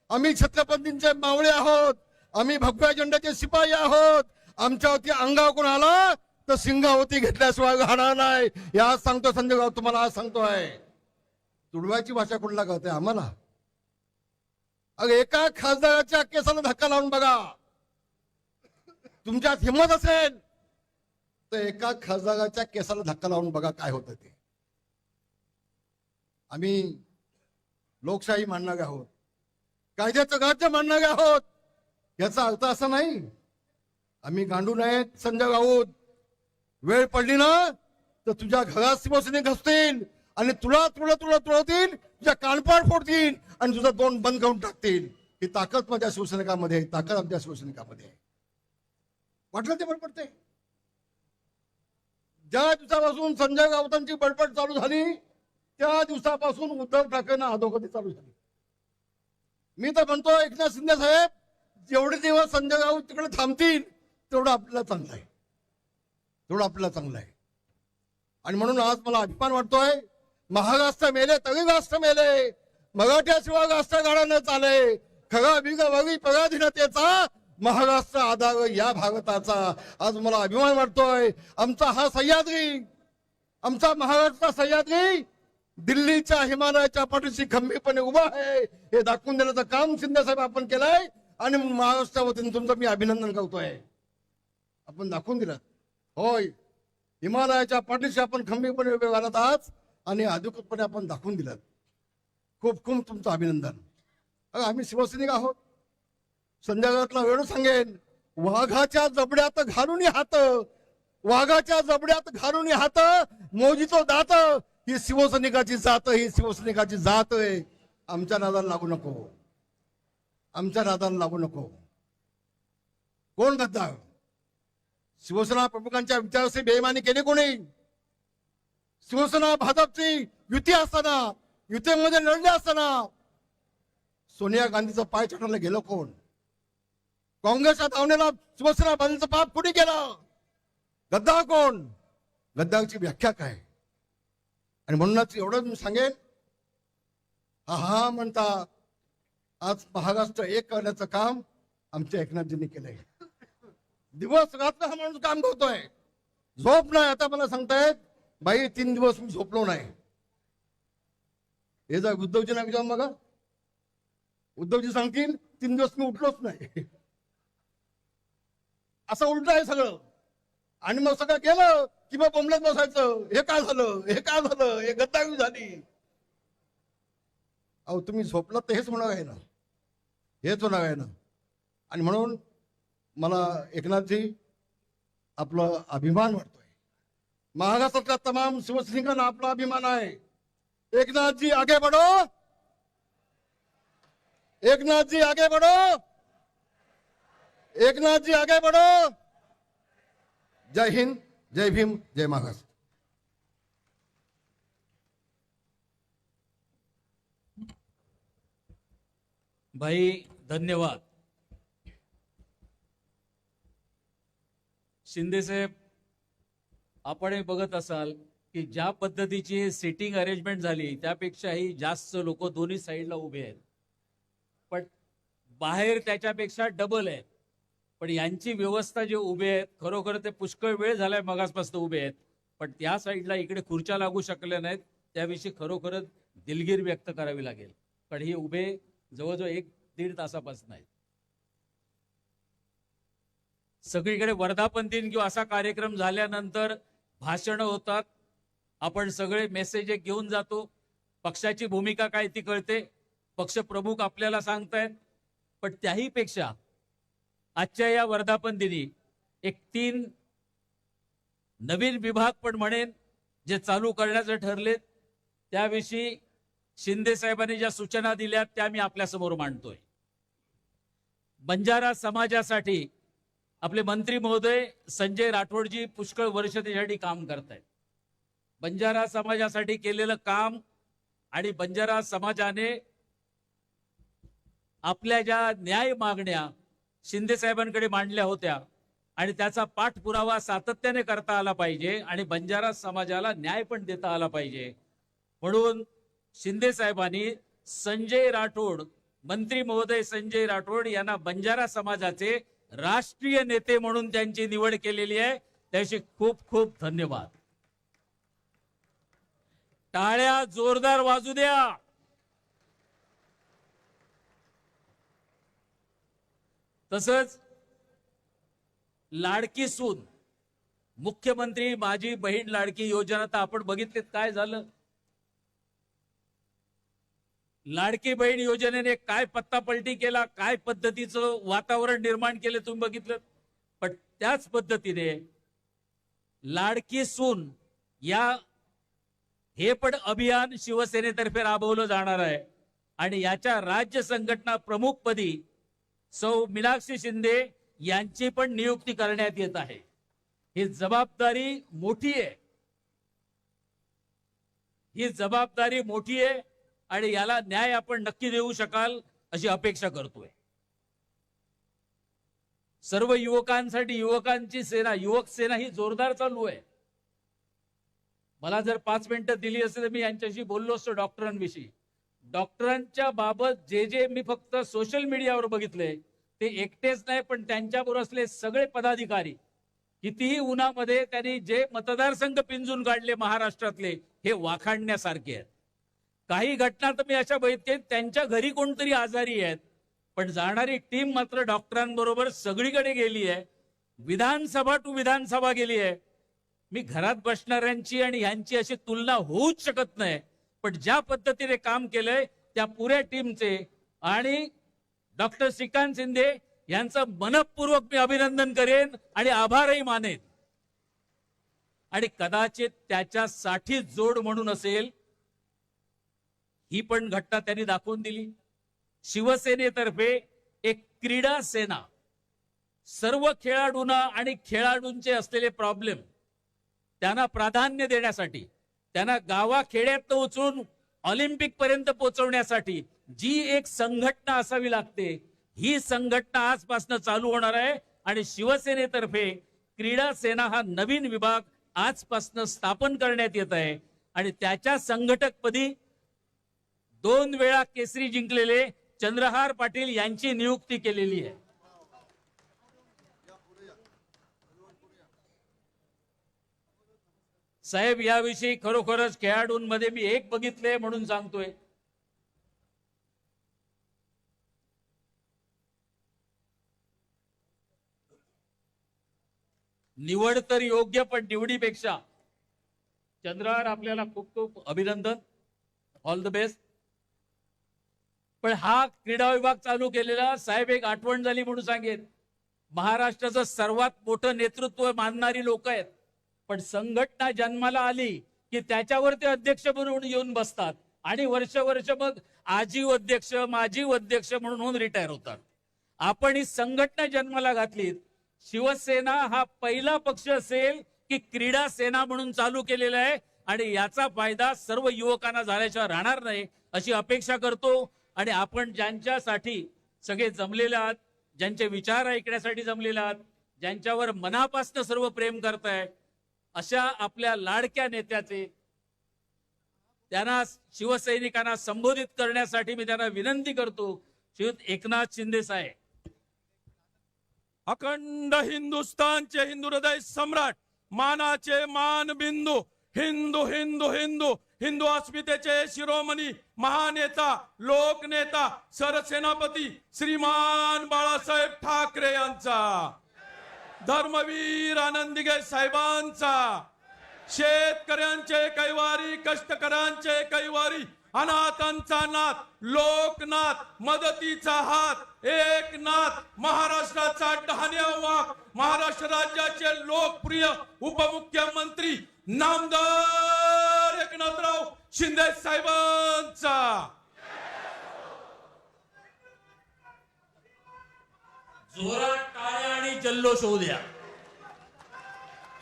आम्ही छत्रपतींचे मावळे आहोत, आम्ही भगव्या झेंड्याचे शिपाई आहोत. आमच्यावरती अंगावर कोण आला तर सिंगावती घेतल्याशिवाय राहणार नाही. या सांगतो संजय राऊत तुम्हाला, आज सांगतोय. तुडवायची भाषा कुठला कळते आम्हाला? अरे एका खासदाराच्या केसाला धक्का लावून बघा, तुमच्यात हिंमत असेल तर एका खासदाराच्या केसाला धक्का लावून बघा काय होतं ते. आम्ही लोकशाही मानणारे आहोत, कायद्याचं राज्य मानणारे आहोत. याचा अर्थ असा नाही आम्ही गांडू नाहीत. संजय राऊत वेळ पडली ना तर तुझ्या घरात शिवसैनिक असतील आणि तुला तुळवतील, तुझ्या कानपाड फोडतील आणि तुझं तोंड बंद करून टाकतील. ही ताकद माझ्या शिवसैनिकामध्ये आहे, ताकद आमच्या शिवसैनिकामध्ये आहे. वाटलं ते बडबडते. ज्या दिवसापासून संजय राऊतांची बडबड चालू झाली त्या दिवसापासून उद्धव ठाकरेंना अधोगती चालू झाली. मी तर म्हणतो एकनाथ शिंदे साहेब, जेवढे दिवस संजय राऊत तिकडे थांबतील तेवढं आपल्याला चांगलं आहे, तेवढं आपल्याला चांगलं आहे. आणि म्हणून आज मला अभिमान वाटतोय, महाराष्ट्र मेले तरी राष्ट्र मेले, मराठ्याशिवाय राष्ट्र गाडा न चाले, खरा बिगवरी पराधीनतेचा महाराष्ट्र आधार या भारताचा. आज मला अभिमान वाटतोय. आमचा हा सह्याद्री, आमचा महाराष्ट्र सह्याद्री दिल्लीच्या हिमालयाच्या पाठीशी खंबीरपणे उभा आहे हे दाखवून देण्याचं काम शिंदे साहेब आपण केलंय. आणि महाराष्ट्र वतीने तुमचं मी अभिनंदन करतोय. आपण दाखवून दिलं, होय हिमालयाच्या पाठीशी आपण खंबीरपणे उभे राहत आहात आणि अधिकृतपणे आपण दाखवून दिलं. खूप खूप तुमचं अभिनंदन. आम्ही शिवसैनिक आहोत. संजय राऊतला वेळ सांगेन, वाघाच्या जबड्यात घालून हात, वाघाच्या जबड्यात घालून हात, मोजीतो दात, ही शिवसैनिकाची जात, ही शिवसैनिकाची जात आहे. आमच्या नादाला लागू नको, आमच्या नादाला लागू नको. कोण गद्दार? शिवसेना प्रमुखांच्या विचाराशी बेईमानी केली कोणी? शिवसेना भाजपची युती असताना युतीमध्ये लढले असताना सोनिया गांधीचं पाय छाटायला गेलं कोण? काँग्रेसच्या धावण्याला शिवसेना बांधीचं पाप कुठे गेलं? गद्दार कोण? गद्दारची व्याख्या काय? आणि म्हणूनच एवढं मी सांगेन, हा म्हणता आज महाराष्ट्र एक करण्याचं काम आमच्या एकनाथजींनी केलंय. दिवस रात्र हा माणूस काम करतोय, झोप नाही. आता मला सांगतायत बाई 3 दिवस मी झोपलो नाही. हे जर उद्धवजींना विचारून बघा, उद्धवजी सांगतील 3 दिवस मी उठलोच नाही. असं उलट आहे सगळं. आणि मग सगळं केलं की मग बोंबलत बसायचं, हे काय झालं, हे काय झालं, हे गद्दारी झाली. अहो तुम्ही झोपलात तर हेच होणार आहे ना, हेच होणार आहे ना. आणि म्हणून मला एकनाथजी आपला अभिमान वाटतोय. महाराष्ट्रातल्या तमाम शिवसैनिकांना आपला अभिमान आहे. एकनाथजी आगे बढ़ो, एकनाथजी आगे बढ़ो, एकनाथजी आगे बढ़ो. जय हिंद, जय भीम, जय महाराष्ट्र. भाई धन्यवाद. शिंदे साहेब, आपण बघत असाल की ज्या पद्धतीची सिटिंग अरेंजमेंट झाली त्यापेक्षाही जास्त लोक दोन्ही साईडला उभे आहेत, पण बाहेर त्याच्यापेक्षा डबल आहेत. पण यांची व्यवस्था जे उभे आहेत खरोखर ते पुष्कळ वेळ झालाय मगासपासून उभे आहेत, पण त्या साईडला इकडे खुर्च्या लागू शकल्या नाहीत. त्याविषयी खरोखरच दिलगीर व्यक्त करावी लागेल, पण हे उभे जवळजवळ 1-1.5 तासापासून आहेत. सगळीकडे वर्धापन दिन किंवा असा कार्यक्रम झाल्यानंतर भाषण होतात, आपण सगळे मेसेज घेऊन जातो, पक्षाची भूमिका काय ती कळते, पक्ष प्रमुख आपल्याला सांगतायत. पण त्याही पेक्षा आजच्या या वर्धापन दिनी 3 नवीन विभाग पण म्हणेन जे चालू करण्याचं ठरलेत, त्याविषयी शिंदे साहेबांनी ज्या सूचना दिल्या त्या मी आपल्या समोर मांडतोय. बंजारा समाजासाठी आपले मंत्री महोदय संजय राठोडजी पुष्कळ वर्ष त्यासाठी काम करतायत. बंजारा समाजासाठी केलेलं काम आणि बंजारा समाजाने आपल्या ज्या न्याय मागण्या शिंदे साहेबांकडे मांडल्या होत्या आणि त्याचा पाठपुरावा सातत्याने करता आला पाहिजे आणि बंजारा समाजाला न्याय पण देता आला पाहिजे. म्हणून शिंदे साहेबांनी संजय राठोड, मंत्री महोदय संजय राठोड यांना बंजारा समाजाचे राष्ट्रीय नेते म्हणून त्यांची निवड केलेली आहे. त्याची खूप खूप धन्यवाद. टाळ्या जोरदार वाजू द्या. तसंच लाडकी सून, मुख्यमंत्री माझी बहीण लाडकी योजना तर आपण बघितलेत काय झालं. लाडकी बहीण योजनेने काय पत्तापलटी केला, काय पद्धतीचं वातावरण निर्माण केलं तुम्ही बघितलं. पण त्याच पद्धतीने लाडकी सून हे पण अभियान शिवसेनेतर्फे राबवलं जाणार आहे आणि याच्या राज्य संघटना प्रमुखपदी सौ मीनाक्षी शिंदे यांची पण नियुक्ती करण्यात येत आहे. ही जबाबदारी मोठी आहे, ही जबाबदारी मोठी आहे आणि याला न्याय आपण नक्की देऊ शकाल अशी अपेक्षा करतोय. सर्व युवकांसाठी युवकांची सेना, युवक सेना ही जोरदार चालू आहे. मला जर 5 मिनिटं दिली असेल तर मी यांच्याशी बोललो असतो डॉक्टरांविषयी. डॉक्टरांच्या बाबत जे मी फक्त सोशल मीडियावर बघितले ते एकटेच नाही, पण त्यांच्याबरोबर असले सगळे पदाधिकारी, कितीही उन्हामध्ये त्यांनी जे मतदारसंघ पिंजून काढले महाराष्ट्रातले, हे वाखाणण्यासारखे आहेत. काही घटना तर मी अशा बघितल्या त्यांच्या घरी कोणतरी आजारी आहेत, पण जाणारी टीम मात्र डॉक्टरांबरोबर सगळीकडे गेली आहे. विधानसभा टू विधानसभा गेली आहे. मी घरात बसणाऱ्यांची आणि ह्यांची अशी तुलना होऊच शकत नाही, पण ज्या पद्धतीने काम केलंय त्या पुऱ्या टीमचे आणि डॉक्टर श्रीकांत शिंदे यांचं मनपूर्वक मी अभिनंदन करेन आणि आभारही मानेन. आणि कदाचित त्याच्यासाठी जोड म्हणून असेल ही पण घटना त्यांनी दाखवून दिली. शिवसेनेतर्फे एक क्रीडा सेना, सर्व खेळाडूंना आणि खेळाडूंचे असलेले प्रॉब्लेम त्यांना प्राधान्य देण्यासाठी, त्यांना गावाखेड्यात उचलून ऑलिम्पिक पर्यंत पोहोचवण्यासाठी जी एक संघटना असावी लागते, ही संघटना आजपासून चालू होणार आहे आणि शिवसेनेतर्फे क्रीडा सेना हा नवीन विभाग आजपासून स्थापन करण्यात येत आहे आणि त्याच्या संघटकपदी 2 वेळा केसरी जिंकलेले चंद्रहार पाटील यांची नियुक्ती केलेली आहे. साहेब, याविषयी खरोखरच खेळाडूंमध्ये मी एक बघितले म्हणून सांगतोय. निवड तर योग्य, पण निवडीपेक्षा चंद्रहार आपल्याला खूप खूप अभिनंदन, ऑल द बेस्ट. पण हा क्रीडा विभाग चालू केलेला साहेब एक आठवण झाली म्हणून सांगेन. महाराष्ट्राचं सर्वात मोठं नेतृत्व मानणारी लोक आहेत, पण संघटना जन्माला आली की त्याच्यावर ते अध्यक्ष म्हणून येऊन बसतात आणि वर्ष मग आजीव अध्यक्ष माजी अध्यक्ष म्हणून रिटायर होतात. आपण ही संघटना जन्माला घातली. शिवसेना हा पहिला पक्ष असेल की क्रीडा सेना म्हणून चालू केलेला आहे आणि याचा फायदा सर्व युवकांना झाल्याशिवाय राहणार नाही अशी अपेक्षा करतो. आणि आपण ज्यांच्यासाठी सगळे जमलेले आहात, ज्यांचे विचार ऐकण्यासाठी जमलेले आहात, ज्यांच्यावर मनापासून सर्व प्रेम करताय, अशा आपल्या लाडक्या नेत्याचे त्यांना शिवसैनिकांना संबोधित करण्यासाठी मी त्यांना विनंती करतो. श्रीयुत एकनाथ शिंदे साहेब. अखंड हिंदुस्थानचे हिंदू हृदय सम्राट, मानाचे मानबिंदू, हिंदू हिंदू हिंदू हिंदू अस्मितेचे शिरोमणी महानेता लोकनेता सरसेनापती श्रीमान बाळासाहेब ठाकरे यांचा, धर्मवीर आनंद दिघे साहेबांचा, शेतकऱ्यांचे कैवारी कष्टकऱ्यांचे कैवारी अनाथांचा नाथ लोकनाथ मदतीचा हात एकनाथ महाराष्ट्राचा डहाण्या वाघ महाराष्ट्र राज्याचे लोकप्रिय उपमुख्यमंत्री नामदार एकनाथराव शिंदे साहेबांचा. जोरात टाळ्या आणि जल्लोष होऊ द्या.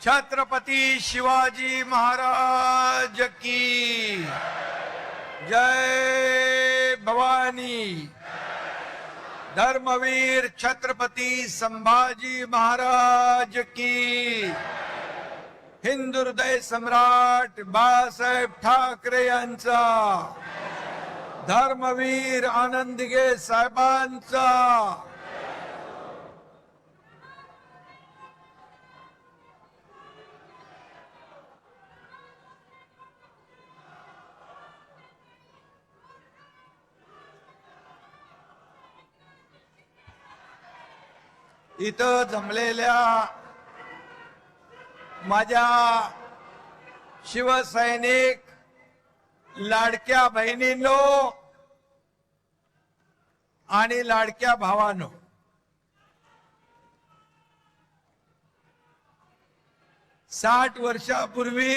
छत्रपती शिवाजी महाराज की जय भवानी. धर्मवीर छत्रपती संभाजी महाराज की. हिंदू हृदय सम्राट बाळासाहेब ठाकरे यांचा, धर्मवीर आनंद दिघे साहेबांचा. इथं जमलेल्या माझ्या शिवसैनिक लाडक्या बहिणींनो आणि लाडक्या भावांनो, साठ वर्षापूर्वी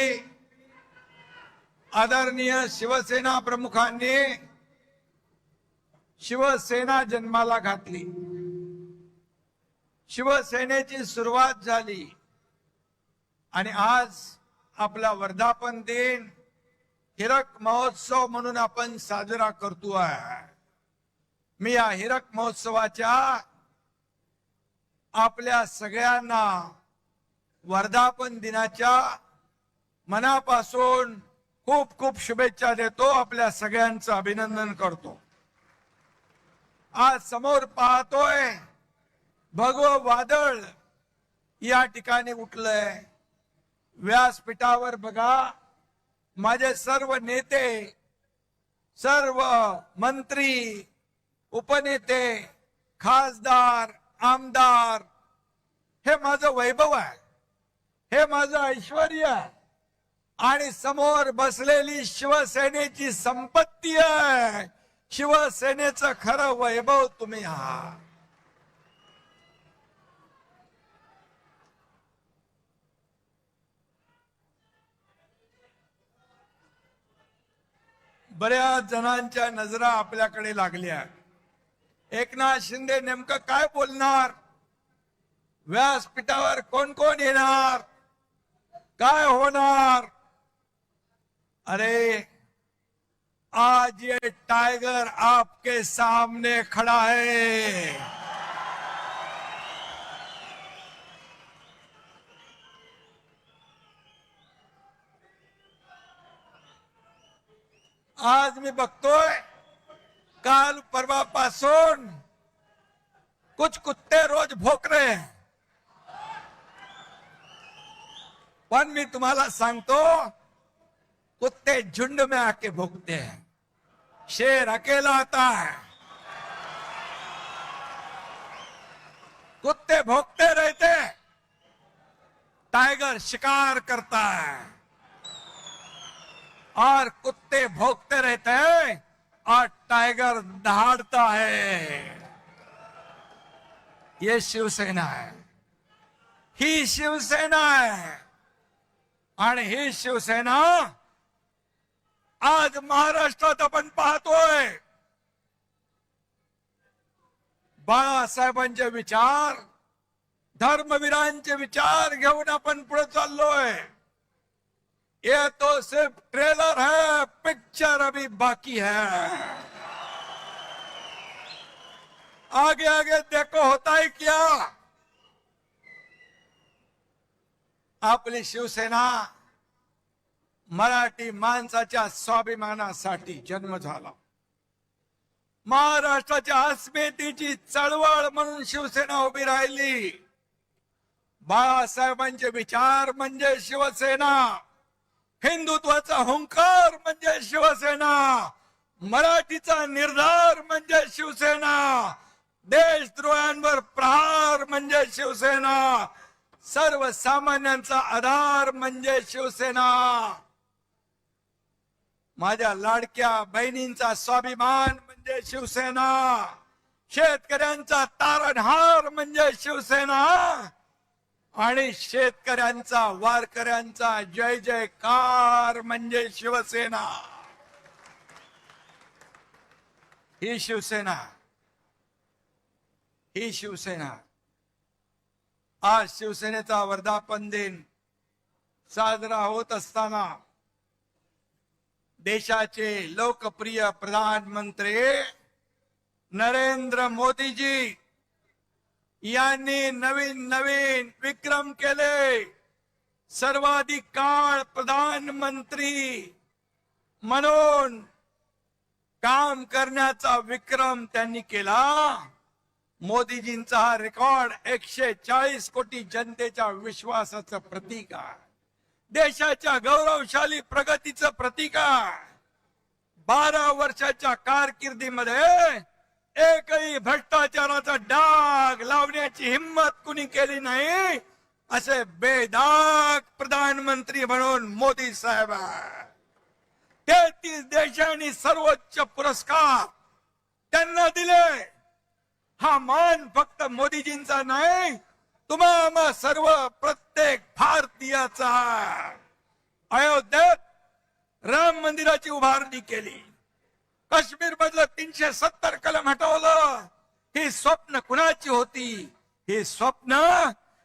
आदरणीय शिवसेना प्रमुखांनी शिवसेना जन्माला घातली. शिवसेनेची सुरुवात झाली आणि आज आपला वर्धापन दिन हिरक महोत्सव म्हणून आपण साजरा करतोय. मी या हिरक महोत्सवाच्या आपल्या सगळ्यांना वर्धापन दिनाच्या मनापासून खूप खूप शुभेच्छा देतो. आपल्या सगळ्यांचं अभिनंदन करतो. आज समोर पाहतोय भगवं वादळ या ठिकाणी उठलंय. व्यासपीठावर बघा माझे सर्व नेते, सर्व मंत्री, उपनेते, खासदार, आमदार, हे माझं वैभव आहे, हे माझं ऐश्वर्य आहे आणि समोर बसलेली शिवसेनेची संपत्ती आहे. शिवसेनेचं खरं वैभव तुम्ही आहात. बऱ्याच जणांच्या नजरा आपल्याकडे लागल्या. एकनाथ शिंदे नेमकं काय बोलणार, व्यासपीठावर कोण कोण येणार, काय होणार. अरे आज ये टाइगर आपके सामने खड़ा है। आज मी बघतोय काल परवापासून कुछ कुत्ते रोज भोक रहे हैं, पण मी तुम्हाला सांगतो कुत्ते झुंड में आके भोगते हैं, शेर अकेला आता है। कुत्ते भोगते रहते, टाइगर शिकार करता है, और कुत्ते भोगते रहते हैं और टाइगर दहाड़ता है। ये शिवसेना है, ही शिवसेना है। आणि ही शिवसेना आज महाराष्ट्रात आपण पाहतोय बाळासाहेबांचे विचार, धर्मवीरांचे विचार घेऊन आपण पुढे चाललोय। ये तो सिर्फ ट्रेलर है, पिक्चर अभी बाकी है। आगे आगे देखो होता है क्या। आपली शिवसेना मराठी माणसाच्या स्वाभिमानासाठी जन्म झाला, महाराष्ट्राच्या अस्मितेची चळवळ म्हणून शिवसेना उभी राहिली। बाळासाहेबांचे विचार म्हणजे शिवसेना, हिंदुत्वाचा हुंकार म्हणजे शिवसेना, मराठीचा निर्धार म्हणजे शिवसेना, देशद्रोहांवर प्रहार म्हणजे शिवसेना, सर्वसामान्यांचा आधार म्हणजे शिवसेना, माझ्या लाडक्या बहिणींचा स्वाभिमान म्हणजे शिवसेना, शेतकऱ्यांचा तारणहार म्हणजे शिवसेना, आणि शेतकऱ्यांचा वारकऱ्यांचा जय जयकार म्हणजे शिवसेना। ही शिवसेना, ही शिवसेना। आज शिवसेनेचा वर्धापन दिन साजरा होत असताना देशाचे लोकप्रिय प्रधानमंत्री नरेंद्र मोदीजी यांनी नवीन नवीन विक्रम केले। सर्वाधिक काळ प्रधानमंत्री म्हणून काम करण्याचा विक्रम त्यांनी केला। मोदीजींचा हा रेकॉर्ड 140 कोटी जनतेच्या विश्वासाचं प्रतीक आहे, देशाच्या गौरवशाली प्रगतीचं प्रतीक आहे। 12 वर्षाच्या कारकिर्दीमध्ये एकही भ्रष्टाचाराचा डाग लावण्याची हिम्मत कुणी केली नाही, असे बेदाग प्रधानमंत्री म्हणून मोदी साहेब आहे। 33 देशांनी सर्वोच्च पुरस्कार त्यांना दिले। हा मान फक्त मोदीजींचा नाही, तुम्हा सर्व प्रत्येक भारतीयाचा आहे। अयोध्येत राम मंदिराची उभारणी केली, काश्मीर मधलं 370 कलम हटवलं। ही स्वप्न कुणाची होती? ही स्वप्न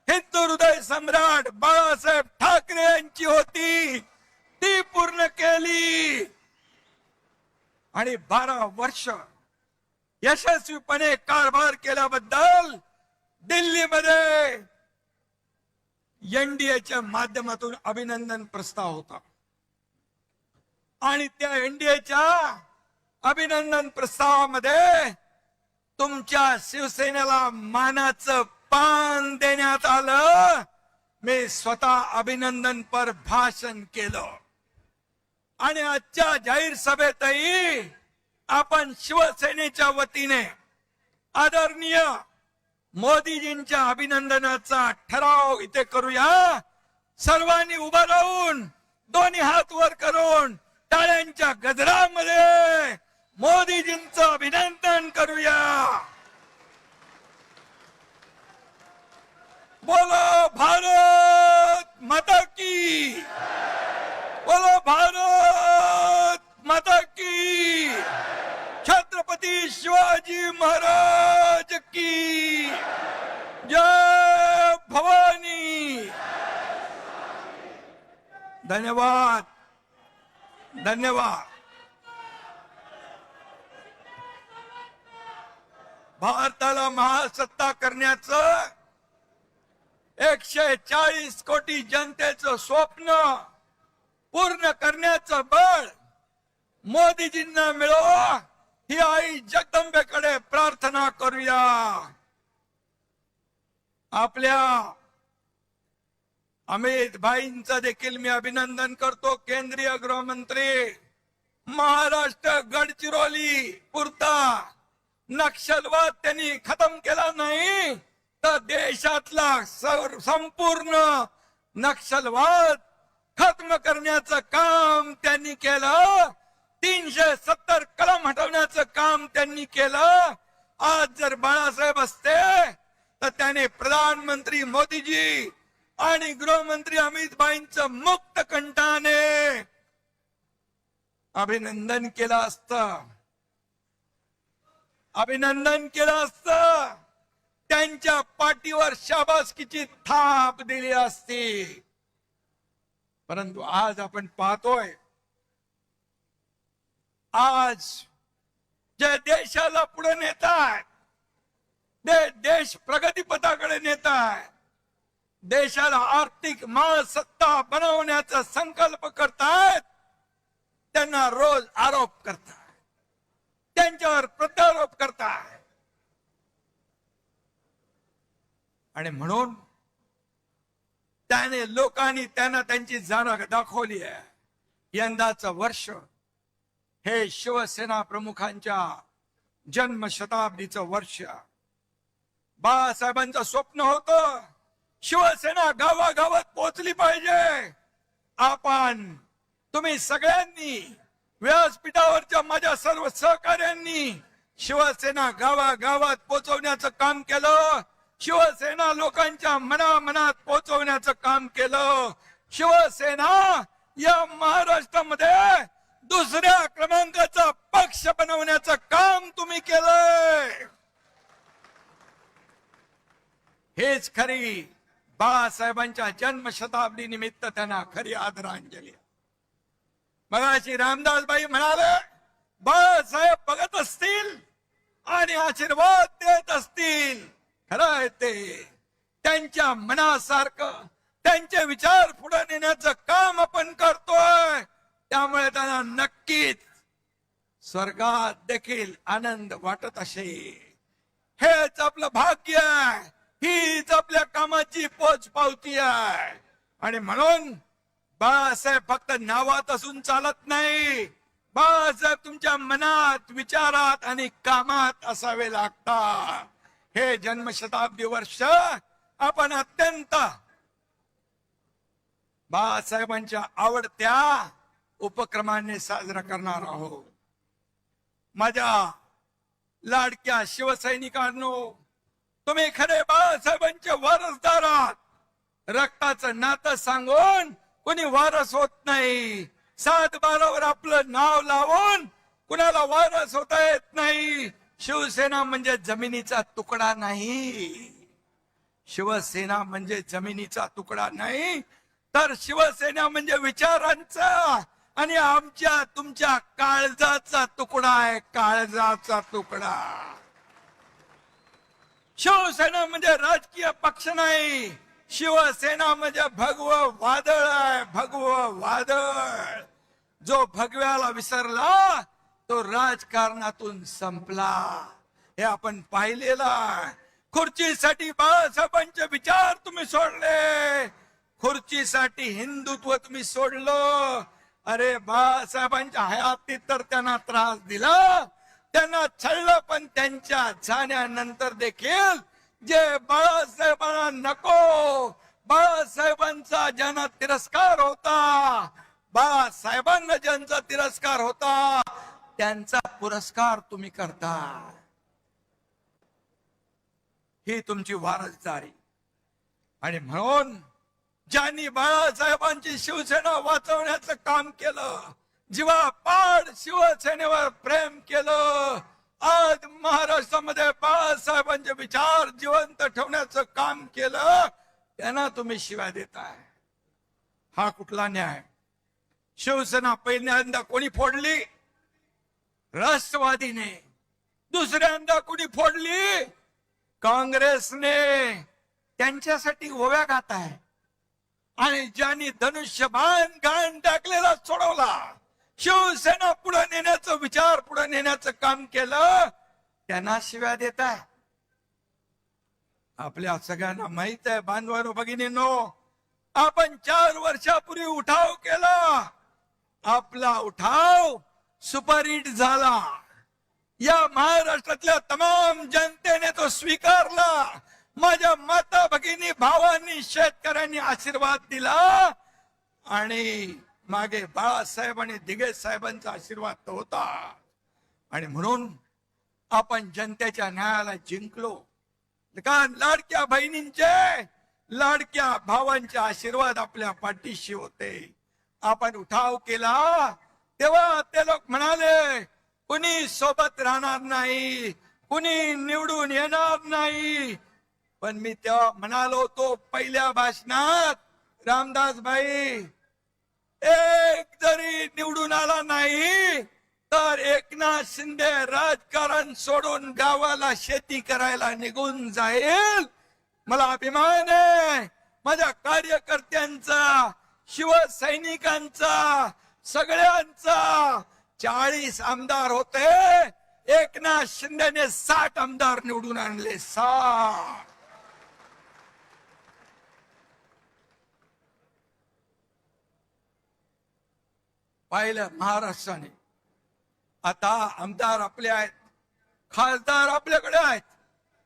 हिंदू हृदय सम्राट बाळासाहेब ठाकरे यांची होती, ती पूर्ण केली। आणि 12 वर्ष यशस्वीपणे कारभार केल्याबद्दल दिल्लीमध्ये एनडीएच्या माध्यमातून अभिनंदन प्रस्ताव होता, आणि त्या एनडीएच्या अभिनंदन प्रस्तावामध्ये तुमच्या शिवसेनेला मानाचं पान देण्यात आलं। मी स्वतः अभिनंदनपर भाषण केलं, आणि आजच्या जाहीर सभेतही आपण शिवसेनेच्या वतीने आदरणीय मोदीजींच्या अभिनंदनाचा ठराव इथे करूया। सर्वांनी उभं राहून दोन्ही हात वर करून टाळ्यांच्या गजरामध्ये मोदीजींचं अभिनंदन करूया। बोलो भारत माता की, बोलो भारत माता की, छत्रपती शिवाजी महाराज की जय भवानी। धन्यवाद, धन्यवाद। भारताला महासत्ता करण्याचं 140 कोटी जनतेचं स्वप्न पूर्ण करण्याचं बळ मोदीजींना मिळो ही आई जगदंबेकडे प्रार्थना करूया. आपल्या अमित भाईंचं देखील मी अभिनंदन करतो. केंद्रीय गृहमंत्री महाराष्ट्र गडचिरोली पुरता नक्षलवाद त्यांनी खतम केला नाही तर देशातला संपूर्ण नक्षलवाद खत्म करण्याचं काम त्यांनी केलं. 370 कलम हटवण्याचं काम त्यांनी केलं. आज जर बाळासाहेब असते तर त्याने प्रधानमंत्री मोदीजी आणि गृहमंत्री अमित भाईंचं मुक्त कंठाने अभिनंदन केलं असतं. अभिनंदन केलं असतं. त्यांच्या पाठीवर शाबासकीची थाप दिली असती. परंतु आज आपण पाहतोय आज जे देशाला पुढे नेत आहेत, देश प्रगतीपथाकडे नेत आहे, देशाला आर्थिक महासत्ता बनवण्याचा संकल्प करतायत, त्यांना रोज आरोप करताय, त्यांच्यावर प्रत्यारोप करताय. आणि म्हणून त्याने लोकांनी त्यांना त्यांची जाण दाखवली आहे. यंदाचं वर्ष हे शिवसेना प्रमुखांच्या जन्मशताब्दीचं वर्ष. बाळासाहेबांचं स्वप्न होतं शिवसेना गावागावात पोहोचली पाहिजे. आपण तुम्ही सगळ्यांनी व्यासपीठावरच्या माझ्या सर्व सहकार्यांनी शिवसेना गावागावात पोहोचवण्याचं काम केलं. शिवसेना लोकांच्या मनामनात पोहोचवण्याचं काम केलं. शिवसेना या महाराष्ट्रामध्ये दुसऱ्या क्रमांकाचा पक्ष बनवण्याचं काम तुम्ही केलंय. हेच खरी बाळासाहेबांच्या जन्मशताब्दी निमित्त त्यांना खरी आदरांजली. मगाशी रामदासबाई म्हणाले बाळासाहेब बघत असतील आणि आशीर्वाद देत असतील. खरं आहे ते. त्यांच्या मनासारखं त्यांचे विचार पुढे नेण्याचं काम आपण करतोय. त्यामुळे त्यांना नक्कीच स्वर्गात देखील आनंद वाटत असेल. हेच आपलं भाग्य आहे. हीच आपल्या कामाची पोचपावती आहे. आणि म्हणून बाळासाहेब फक्त नावात असून चालत नाही. बाळासाहेब तुमच्या मनात, विचारात आणि कामात असावे लागतात. हे जन्मशताब्दी वर्ष आपण अत्यंत बाळासाहेबांच्या आवडत्या उपक्रमाने साजरा करणार आहोत. माझ्या लाडक्या शिवसैनिकांनो, तुम्ही खरे बाळासाहेबांचे वारसदार आहात. रक्ताचं नातं सांगून कोणी वारस होत नाही. 7-12वर आपलं नाव लावून कुणाला वारस होता येत नाही. शिवसेना म्हणजे जमिनीचा तुकडा नाही. शिवसेना म्हणजे जमिनीचा तुकडा नाही, तर शिवसेना म्हणजे विचारांचा आणि आमच्या तुमच्या काळजाचा तुकडा आहे. काळजाचा तुकडा. शिवसेना म्हणजे राजकीय पक्ष नाही. शिवसेना म्हणजे भगवं वादळ आहे. भगवं वादळ. जो भगव्याला विसरला तो राजकारणातून संपला. हे आपण पाहिलेलं आहे. खुर्चीसाठी बाळासाहेबांचे विचार तुम्ही सोडले. खुर्चीसाठी हिंदुत्व तुम्ही सोडलं. अरे बाळासाहेबांच्या हयातीत तर त्यांना त्रास दिला, त्यांना छळलं, पण त्यांच्या जाण्यानंतर देखील जे बाळासाहेबांना नको, बाळासाहेबांचा ज्यांना तिरस्कार होता, बाळासाहेबांना ज्यांचा तिरस्कार होता, त्यांचा पुरस्कार तुम्ही करता. ही तुमची वारसदारी. आणि म्हणून ज्यांनी बाळासाहेबांची शिवसेना वाचवण्याचं काम केलं, जीवापाड शिवसेनेवर प्रेम केलं, आज महाराष्ट्रामध्ये बाळासाहेबांचे विचार जिवंत ठेवण्याचं काम केलं, त्यांना तुम्ही शिव्या देताय. हा कुठला न्याय? शिवसेना पहिल्यांदा कोणी फोडली? राष्ट्रवादीने. दुसऱ्यांदा कुणी फोडली? काँग्रेसने. त्यांच्यासाठी ओव्या गात आहे. आणि ज्यांनी धनुष्यबाण घाण टाकलेला सोडवला, शिवसेना पुढे नेण्याचं विचार पुढे नेण्याचं काम केलं, त्यांना शिव्या देत आहे. आपल्या सगळ्यांना माहित आहे बांधवांनो भगिनींनो, आपण 4 वर्षापूर्वी उठाव केला. आपला उठाव सुपरहिट झाला. या महाराष्ट्रातल्या तमाम जनतेने तो स्वीकारला. माझ्या माता भगिनी भावांनी शेतकऱ्यांनी आशीर्वाद दिला आणि मागे बाळासाहेब आणि दिघे साहेबांचा आशीर्वाद तो होता. आणि म्हणून आपण जनतेच्या न्यायाला जिंकलो. कारण लाडक्या बहिणींचे लाडक्या भावांचे आशीर्वाद आपल्या पाठीशी होते. आपण उठाव केला तेव्हा ते लोक म्हणाले कुणी सोबत राहणार नाही, कुणी निवडून येणार नाही. पण मी तेव्हा म्हणालो होतो पहिल्या भाषणात, रामदास भाई, एक जरी निवडून आला नाही तर एकनाथ शिंदे राजकारण सोडून गावाला शेती करायला निघून जाईल. मला अभिमान आहे माझ्या कार्यकर्त्यांचा, शिवसैनिकांचा, सगळ्यांचा. 40 आमदार होते, एकनाथ शिंदेने 60 आमदार निवडून आणले. 60. पाहिलं महाराष्ट्राने. आता आमदार आपले आहेत, खासदार आपल्याकडे आहेत.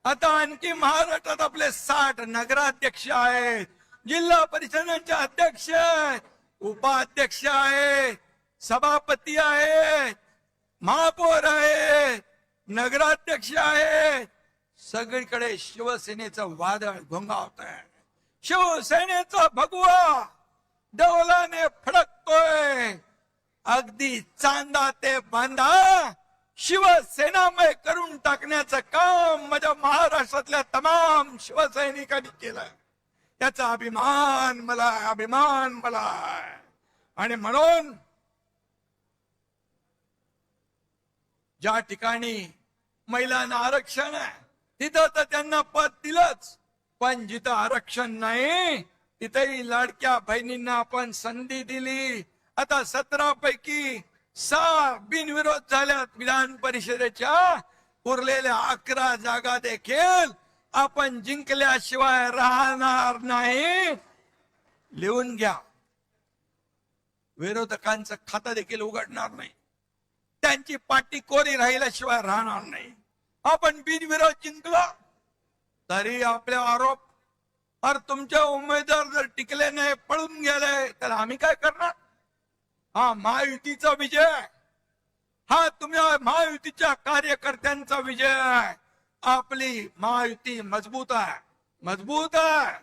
आता आणखी महाराष्ट्रात आपले 60 नगराध्यक्ष आहेत, जिल्हा परिषदांचे अध्यक्ष आहेत, उपाध्यक्ष आहेत, सभापती आहेत, महापौर आहेत, नगराध्यक्ष आहेत. सगळीकडे शिवसेनेचं वादळ घोंगावत आहे. शिवसेनेचा भगवा डौलाने फडकतोय. अगदी चांदा ते बांधा शिवसेनामय करून टाकण्याचं काम माझ्या महाराष्ट्रातल्या तमाम शिवसैनिकांनी केलं. त्याचा अभिमान मला, अभिमान मला. आणि म्हणून ज्या ठिकाणी महिलांना आरक्षण आहे तिथं तर त्यांना पद दिलंच, पण जिथं आरक्षण नाही तिथेही लाडक्या बहिणींना आपण संधी दिली. आता 17 पैकी 6 बिनविरोध झाल्यात विधान परिषदेच्या. उरलेल्या 11 जागा देखील आपण जिंकल्याशिवाय राहणार नाही. लिहून घ्या, विरोधकांचं खातं देखील उघडणार नाही. त्यांची पाठी कोरी राहिल्याशिवाय राहणार नाही. आपण बिनविरोध जिंकलो तरी आपले आरोप, अरे तुमचे उमेदवार जर टिकले नाही, पळून गेले, तर आम्ही काय करणार? हा महायुतीचा विजय, हा तुम्ही महायुतीच्या कार्यकर्त्यांचा विजय आहे. आपली महायुती मजबूत आहे, मजबूत आहे.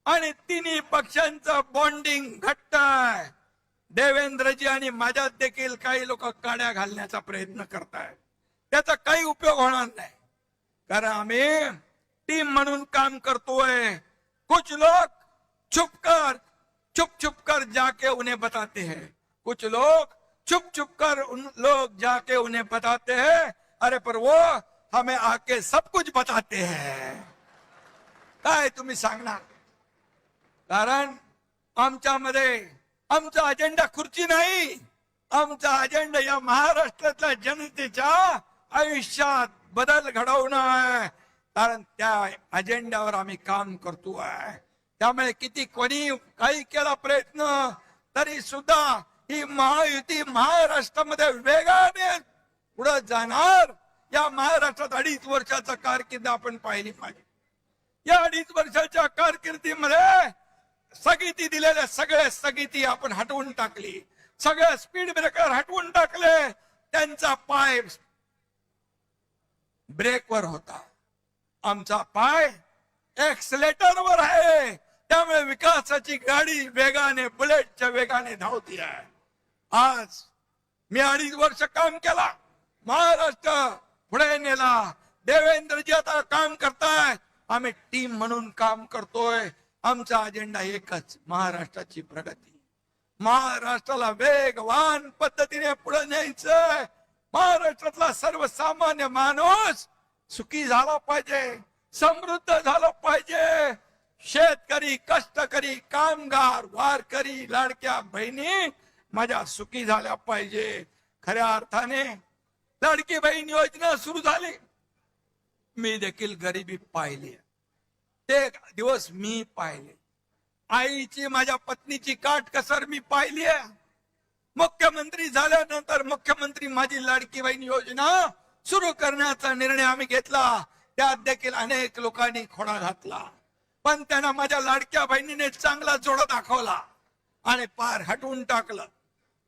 आणि तिन्ही पक्षांचं बॉन्डिंग घट्ट आहे. देवेंद्रजी आणि माझ्यात देखील काही लोक काड्या घालण्याचा प्रयत्न करतायत. त्याचा काही उपयोग होणार नाही, कारण आम्ही टीम म्हणून काम करतोय. कुछ लोग छुप छुप कर जाके उन्हें बताते हैं, कुछ लोग छुप कर उन लोग जाके उन्हें बताते हैं, अरे पर वो हमें आके सब कुछ बताते हैं. काय तुम्ही सांगणार? कारण आमच्यामध्ये आमचा अजेंडा खुर्ची नाही, आमचा अजेंडा या महाराष्ट्रातल्या जनतेच्या आयुष्यात बदल घडवणं आहे. कारण त्या अजेंड्यावर आम्ही काम करतोय. त्यामुळे किती कोणी काही केला प्रयत्न तरी सुद्धा ही महायुती महाराष्ट्रामध्ये वेगाने पुढे जाणार. या महाराष्ट्रात 2.5 वर्षाचा कारकीर्द आपण पाहिली पाहिजे. या 2.5 वर्षाच्या कारकिर्दीमध्ये स्थगिती दिलेल्या सगळ्या स्थगिती आपण हटवून टाकली, सगळ्या स्पीड ब्रेकर हटवून टाकले. त्यांचा पाय ब्रेकवर होता, आमचा पाय एक्सलेटरवर आहे. त्यामुळे विकासाची गाडी वेगाने, बुलेटच्या वेगाने धावती आहे. आज मी 2.5 वर्ष काम केला, महाराष्ट्र पुढे नेला. देवेंद्रजी आता काम करतायत, आम्ही टीम म्हणून काम करतोय. आमचा अजेंडा एकच, महाराष्ट्राची प्रगती. महाराष्ट्राला वेगवान पद्धतीने पुढे न्यायचंय. महाराष्ट्रातला सर्वसामान्य माणूस सुखी झाला पाहिजे, समृद्ध झाला पाहिजे. शेतकरी, कष्टकरी, कामगार, वारकरी, लाडक्या बहिणी माझ्या सुखी झाल्या पाहिजे. खऱ्या अर्थाने लाडकी बहीण योजना सुरू झाली. मी देखील गरिबी पाहिली, ते दिवस मी पाहिले. आईची, माझ्या पत्नीची काटकसर मी पाहिली आहे. मुख्यमंत्री झाल्यानंतर मुख्यमंत्री माझी लाडकी बहीण योजना सुरू करण्याचा निर्णय आम्ही घेतला. त्यात देखील अनेक लोकांनी खोडा घातला, पण त्यांना माझ्या लाडक्या बहिणीने चांगला जोडा दाखवला आणि पार हटवून टाकलं.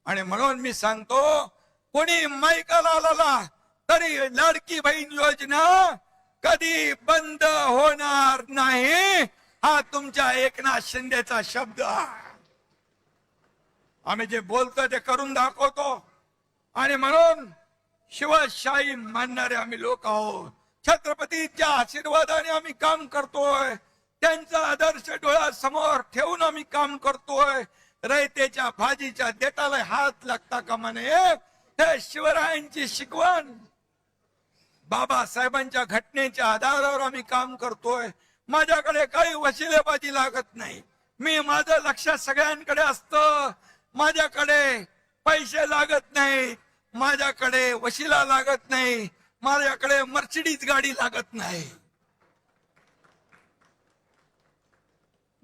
आणि म्हणून मी सांगतो, कोणी माईकाला आला तरी लाडकी बहीण योजना कधी बंद होणार नाही, हा तुमच्या एकनाथ शिंदेचा शब्द आहे. आम्ही जे बोलतो ते करून दाखवतो. आणि म्हणून शिवशाही मानणारे आम्ही लोक आहोत. छत्रपतीच्या आशीर्वादाने आम्ही काम करतोय, त्यांचा आदर्श डोळ्यासमोर ठेवून आम्ही काम करतोय. रयतेच्या भाजीच्या देठाला हात लागता कामा नये, हे शिवरायांची शिकवण. बाबासाहेबांच्या घटनेच्या आधारावर आम्ही काम करतोय. माझ्याकडे काही वशिलेबाजी लागत नाही. मी, माझं लक्ष सगळ्यांकडे असतं. माझ्याकडे पैसे लागत नाही, माझ्याकडे वशिला लागत नाही, माझ्याकडे मर्सिडीज गाडी लागत नाही.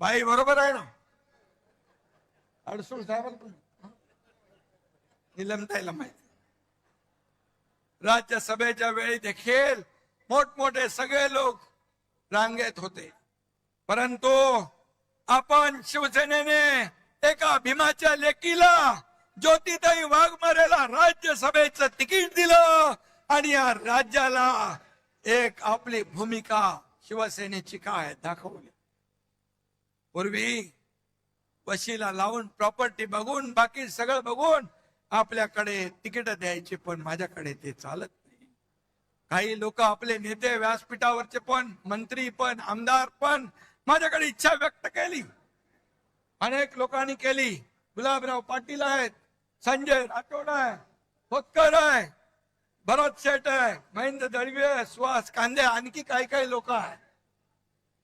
बाई बरोबर आहे ना? अडसूळ साहेबांना निलमताईला माहिती. राज्यसभेच्या वेळी देखील मोठमोठे सगळे लोक रांगेत होते, परंतु आपण शिवसेनेने एका भीमाच्या लेकीला, ज्योतिताई वाघमारेला राज्यसभेचं तिकीट दिलं आणि या राज्याला एक आपली भूमिका शिवसेनेची काय दाखवली. पूर्वी वशिला लावून, प्रॉपर्टी बघून, बाकी सगळं बघून आपल्याकडे तिकीट द्यायची, पण माझ्याकडे ते चालत नाही. काही लोक, आपले नेते, व्यासपीठावरचे पण, मंत्री पण, आमदार पण माझ्याकडे इच्छा व्यक्त केली. अनेक लोकांनी केली. गुलाबराव पाटील आहेत, संजय राठोड आहे, खोतकर आहे, भरत शेठ आहे, महेंद्र दळवे, सुहास कांदे, आणखी काही काही लोक आहेत.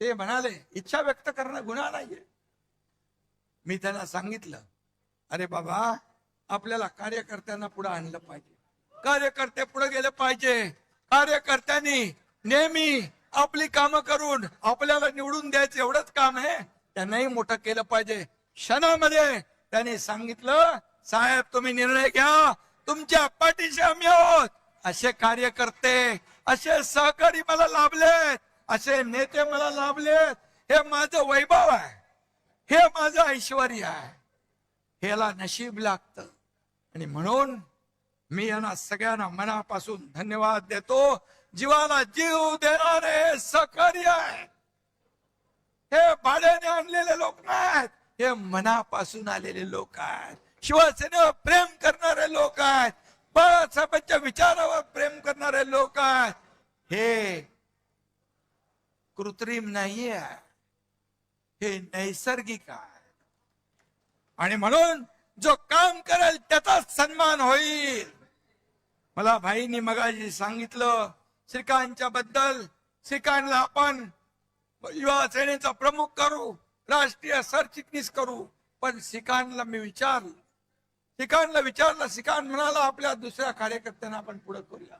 ते म्हणाले इच्छा व्यक्त करणं गुन्हा नाहीये. मी त्यांना सांगितलं, अरे बाबा, आपल्याला कार्यकर्त्यांना पुढे आणलं पाहिजे, कार्यकर्ते पुढे गेले पाहिजे. कार्यकर्त्यांनी नेहमी आपली कामं करून आपल्याला निवडून द्यायचं एवढंच काम आहे, त्यांनाही मोठं केलं पाहिजे. क्षणामध्ये त्यांनी सांगितलं, साहेब तुम्ही निर्णय घ्या, तुमच्या पाठीशी आम्ही आहोत. असे कार्यकर्ते, असे सहकारी मला लाभलेत, असे नेते मला लाभलेत. हे माझं वैभव आहे, हे माझं ऐश्वर्य आहे, ह्याला नशीब लागतं. आणि म्हणून मी यांना सगळ्यांना मनापासून धन्यवाद देतो. जीवाला जीव देणारे सहकार्य आहे. हे भाड्याने आणलेले लोक नाहीत, हे मनापासून आलेले लोक आहेत. शिवसेनेवर प्रेम करणारे लोक आहेत, बाळासाहेबांच्या विचारावर प्रेम करणारे लोक आहेत. हे कृत्रिम नाहीये, हे नैसर्गिक आहे. आणि म्हणून जो काम करेल त्याचाच सन्मान होईल. मला भाईंनी मगाशी सांगितलं श्रीकांतच्या बद्दल. श्रीकांतला आपण युवा सेनेचा प्रमुख करू, राष्ट्रीय सरचिटणीस करू. पण श्रीकांतला मी विचारलं, श्रीकांत म्हणाला आपल्या दुसऱ्या कार्यकर्त्यांना आपण पुढे करूया.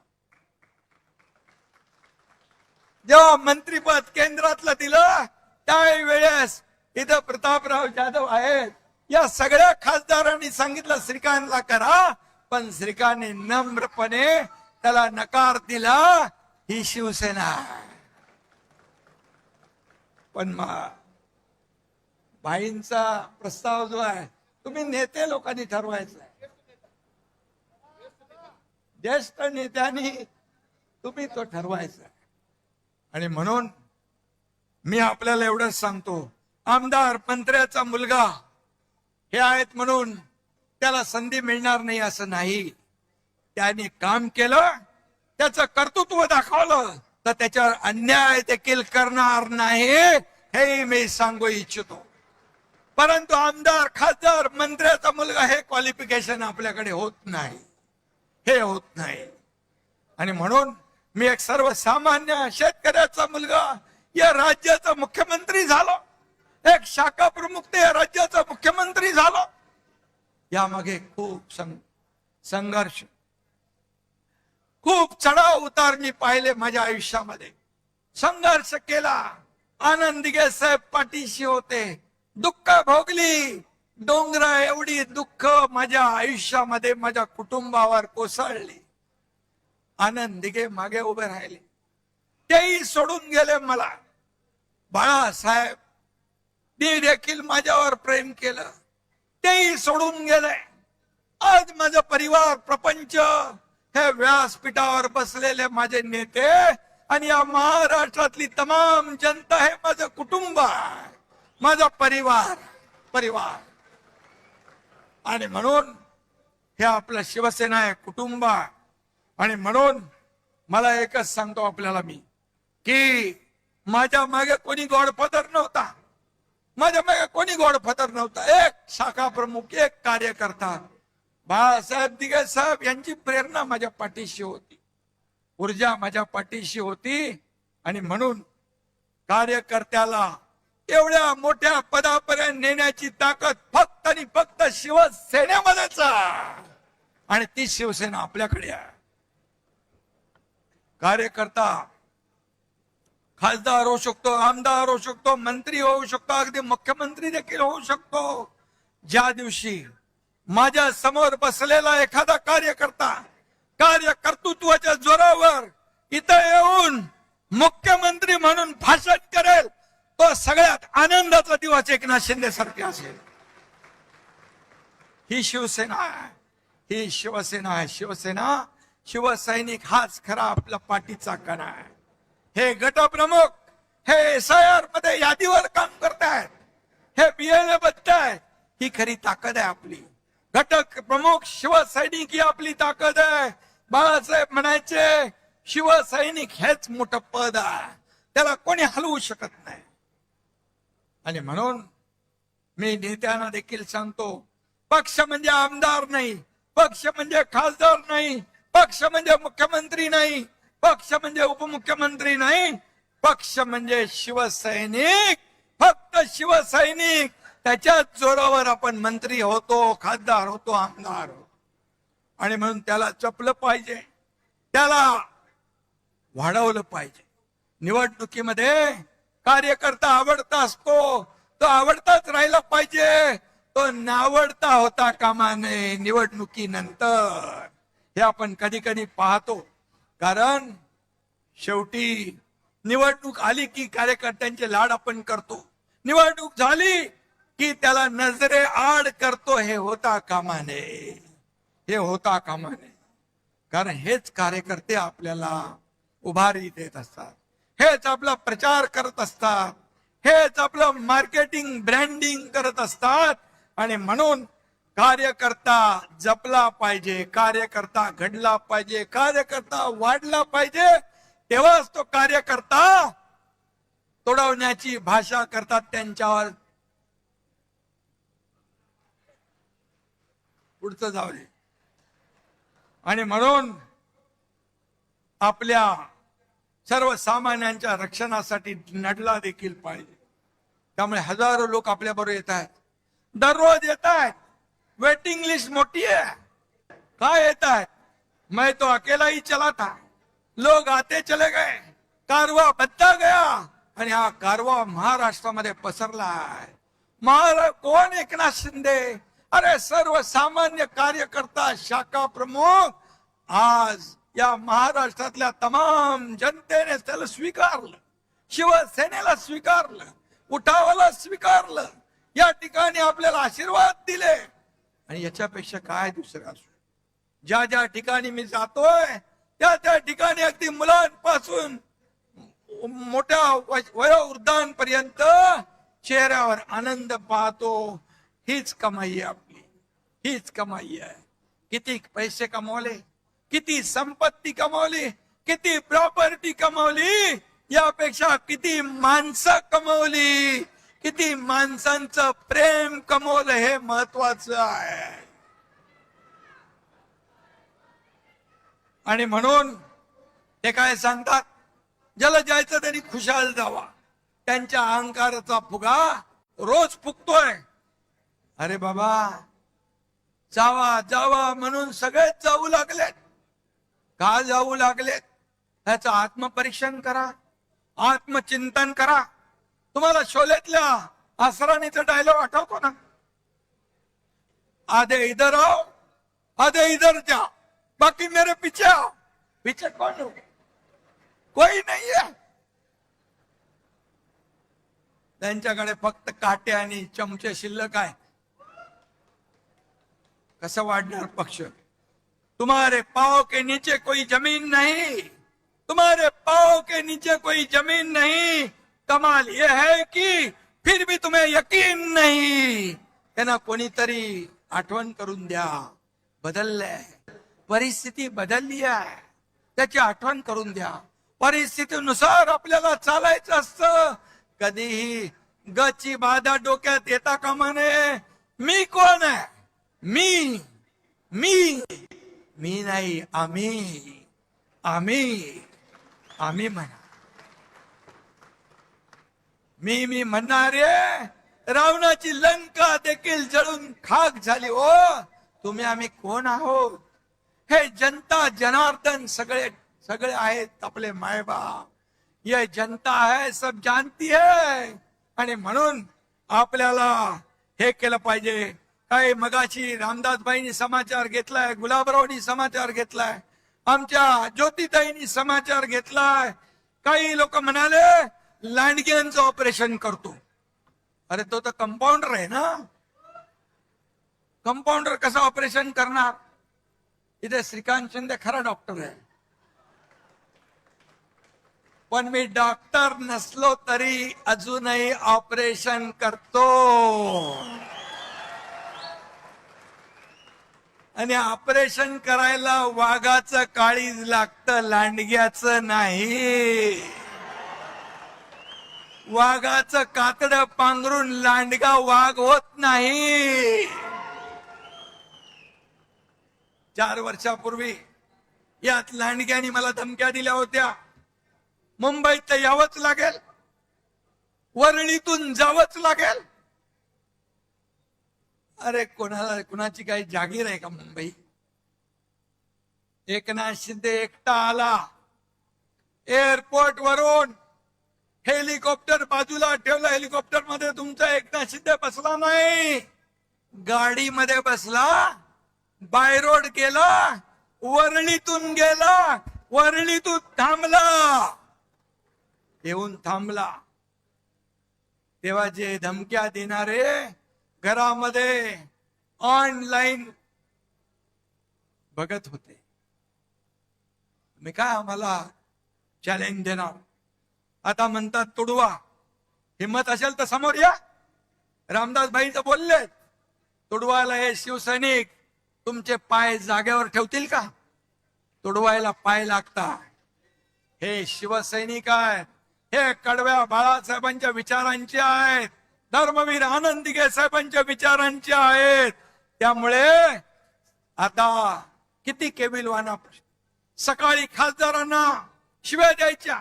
जेव्हा मंत्रीपद केंद्रातलं दिलं त्यावेळेस इथं प्रतापराव जाधव आहेत, या सगळ्या खासदारांनी सांगितलं श्रीकांतला करा, पण श्रीकांतने नम्रपणे त्याला नकार दिला. ही शिवसेना आहे. पण भाईंचा प्रस्ताव जो आहे, तुम्ही नेते लोकांनी ठरवायचा आहे, ज्येष्ठ नेत्यांनी तुम्ही तो ठरवायचा आहे. आणि म्हणून मी आपल्याला एवढंच सांगतो, आमदार मंत्र्याचा मुलगा हे आहेत म्हणून त्याला संधी मिळणार नाही असं नाही. त्याने काम केलं, त्याचं कर्तृत्व दाखवलं, तर त्याच्यावर अन्याय देखील करणार नाही, हे मी सांगू इच्छितो. परंतु आमदार, खासदार, मंत्र्याचा मुलगा हे क्वालिफिकेशन आपल्याकडे होत नाही. हे होत नाही. आणि म्हणून मी एक सर्वसामान्य शेतकऱ्याचा मुलगा या राज्याचा मुख्यमंत्री झालो, एक शाखा प्रमुख ते या राज्याचा मुख्यमंत्री झालो. यामागे खूप संघर्ष, खूप चढाव उतार मी पाहिले माझ्या आयुष्यामध्ये. संघर्ष केला. आनंद दिघे साहेब पाठीशी होते. दुःख भोगली. डोंगरा एवढी दुःख माझ्या आयुष्यामध्ये माझ्या कुटुंबावर कोसळली. आनंद दिघे मागे उभे राहिले. तेही सोडून गेले मला. बाळासाहेब देखील माझ्यावर प्रेम केलं, तेही सोडून गेले. आज माझा परिवार प्रपंच हे व्यासपीठावर बसलेले माझे नेते आणि या महाराष्ट्रातली तमाम जनता हे माझं कुटुंब आहे, माझा परिवार. आणि म्हणून हे आपलं शिवसेना आहे, कुटुंब आहे. आणि म्हणून मला एकच सांगतो आपल्याला मी, की माझ्या मागे कोणी गॉडफादर नव्हता. माझ्या मागे कोणी गॉडफादर नव्हता. एक शाखा प्रमुख, एक कार्यकर्ता बाळासाहेब दिघे साहेब यांची प्रेरणा माझ्या पाठीशी होती, ऊर्जा माझ्या पाठीशी होती. आणि म्हणून कार्यकर्त्याला एवढ्या मोठ्या पदापर्यंत नेण्याची ताकद फक्त आणि फक्त शिवसेनेमध्येच आहे. आणि ती शिवसेना आपल्याकडे आहे. कार्यकर्ता खासदार होऊ शकतो, आमदार होऊ शकतो, मंत्री होऊ शकतो, अगदी मुख्यमंत्री देखील होऊ शकतो. ज्या दिवशी माझ्या समोर बसलेला एखादा कार्यकर्ता कार्यकर्तृत्वाच्या जोरावर इथं येऊन मुख्यमंत्री म्हणून भाषण करेल, तो सगळ्यात आनंदाचा दिवस एकनाथ शिंदे सारखे असेल. ही शिवसेना आहे, ही शिवसेना आहे. शिवसेना, शिवसैनिक हाच खरा आपला पाठीचा कणा आहे. हे गटप्रमुख हे SIR मध्ये यादीवर काम करतायत, हे BLA बघतायत, ही खरी ताकद आहे आपली. घटक प्रमुख शिवसैनिक ही आपली ताकद आहे. बाळासाहेब म्हणायचे शिवसैनिक हेच मोठं पद आहे, त्याला कोणी हलवू शकत नाही. आणि म्हणून मी नेत्यांना देखील सांगतो, पक्ष म्हणजे आमदार नाही, पक्ष म्हणजे खासदार नाही, पक्ष म्हणजे मुख्यमंत्री नाही, पक्ष म्हणजे उपमुख्यमंत्री नाही, पक्ष म्हणजे शिवसैनिक. फक्त शिवसैनिक, त्याच्या जोरावर आपण मंत्री होतो, खासदार होतो, आमदार होतो. आणि म्हणून त्याला जपलं पाहिजे, त्याला वाढवलं पाहिजे. निवडणुकीमध्ये कार्यकर्ता आवडता असतो, तो आवडताच राहिला पाहिजे, तो नावडता होता कामा नये निवडणुकीनंतर. हे आपण कधी कधी पाहतो. कारण शेवटी निवडणूक आली की कार्यकर्त्यांचे लाड आपण करतो, निवडणूक झाली की त्याला नजरे आड करतो. हे होता कामा नये, हे होता कामा नये. कारण हेच कार्यकर्ते आपल्याला उभारी देत असतात, हेच आपला प्रचार करत असतात, हेच आपलं मार्केटिंग ब्रँडिंग करत असतात. आणि म्हणून कार्यकर्ता जपला पाहिजे, कार्यकर्ता घडला पाहिजे, कार्यकर्ता वाढला पाहिजे. तेव्हाच तो कार्यकर्ता तोडवण्याची भाषा करतात त्यांच्यावर. पुढचं जाऊ दे. आणि म्हणून आपल्या सर्वसामान्यांच्या रक्षणासाठी लढला देखील पाहिजे. त्यामुळे हजारो लोक आपल्या बरोबर येत आहेत, दररोज येत आहेत. वेटिंग लिस्ट मोठी है. काय येत आहेत? मैं तो अकेला ही चला था, लोग आते चले गए, कारवा बदला गया. आणि हा कारवा महाराष्ट्रामध्ये पसरला आहे. कोण एकनाथ शिंदे? अरे सर्वसामान्य कार्यकर्ता, शाखा प्रमुख. आज या महाराष्ट्रातल्या तमाम जनतेने त्याला स्वीकारलं, शिवसेनेला स्वीकारलं, उठावाला स्वीकारलं, या ठिकाणी आपल्याला आशीर्वाद दिले. आणि याच्यापेक्षा काय दुसरं असू? ज्या ज्या ठिकाणी मी जातोय त्या त्या ठिकाणी अगदी मुलांपासून मोठ्या वयोवृद्धांपर्यंत चेहऱ्यावर आनंद पाहतो. हीच कमाई आहे आपली, हीच कमाई आहे. किती पैसे कमवले, किती संपत्ती कमवली, किती प्रॉपर्टी कमवली, यापेक्षा किती माणसं कमवली, किती माणसांचं प्रेम कमवलं हे महत्वाचं आहे. आणि म्हणून ते काय सांगतात, ज्याला जायचं त्यांनी खुशाल जावा. त्यांच्या अहंकाराचा फुगा रोज फुगतोय. अरे बाबा, जावा जावा म्हणून सगळेच जाऊ लागलेत. का जाऊ लागलेत? त्याचं आत्मपरीक्षण करा, आत्मचिंतन करा. तुम्हाला शोलेतल्या आसराणीचा डायलॉग आठवतो ना, आधे इधर आओ आधे इधर जाओ बाकी मेरे पीछे आओ. पीछे कौन हो? कोई नहीं है. त्यांच्याकडे फक्त काटे आणि चमचे शिल्लक आहे. कसं वाढणार पक्ष? तुम्हारे पाँव के नीचे कोई जमीन नहीं, तुम्हारे पाँव के नीचे कोई जमीन नहीं. कमाल ये है कि फिर भी तुम्हें यकीन नहीं. त्यांना कोणीतरी आठवण करून द्या. बदललंय, परिस्थिती बदलली आहे, त्याची आठवण करून द्या. परिस्थितीनुसार आपल्याला चालायचं असतं. कधीही गची बाधा डोक्यात येता कामा नये. मी कोण आहे? मी मी मी नाही, आम्ही आम्ही आम्ही म्हणा. मी म्हणणारे रावणाची लंका देखील जळून खाक झाली. ओ तुम्ही आम्ही कोण आहोत? हे जनता जनार्दन सगळे सगळे आहेत आपले मायबाप. ये जनता है, सब जानती है. आणि म्हणून आपल्याला हे केलं पाहिजे. काही मगाशी रामदासबाईंनी समाचार घेतलाय, गुलाबरावनी समाचार घेतलाय, आमच्या ज्योतिताईंनी समाचार घेतलाय. काही लोक म्हणाले लांडग्यांचं ऑपरेशन करतो. अरे तो तर कंपाऊंडर आहे ना. कंपाऊंडर कसं ऑपरेशन करणार? इथे श्रीकांत शिंदे खरा डॉक्टर आहे, पण मी डॉक्टर नसलो तरी अजूनही ऑपरेशन करतो. आणि ऑपरेशन करायला वाघाचं काळीज लागतं, लांडग्याचं नाही. वाघाचं कातडं पांघरून लांडगा वाघ होत नाही. 4 वर्षापूर्वी यात लांडग्यानी मला धमक्या दिल्या होत्या. मुंबईत यावंच लागेल, वरळीतून जावंच लागेल. अरे कोणाची काही जागीर आहे का मुंबई? एकनाथ शिंदे एकटा आला, एअरपोर्ट वरून हेलिकॉप्टर बाजूला ठेवलं. हेलिकॉप्टर मध्ये तुमचा एकनाथ शिंदे बसला नाही, गाडीमध्ये बसला, बाय रोड गेला, वरळीतून गेला, वरळीतून थांबला, येऊन थांबला. तेव्हा जे धमक्या देणारे घरामध्ये ऑनलाईन बघत होते. मी काय आम्हाला चॅलेंज देणार? आता म्हणतात तुडवा. हिम्मत असेल तर समोर या. रामदासभाईंचं बोलले, तुडवायला हे शिवसैनिक तुमचे पाय जागेवर ठेवतील का? तुडवायला पाय लागतात. हे शिवसैनिक आहेत, हे कडव्या बाळासाहेबांच्या विचारांचे आहेत, धर्मवीर आनंद दिघे साहेबांच्या विचारांचे आहेत. त्यामुळे आता किती केविलवाना, सकाळी खासदारांना शिव्या द्यायच्या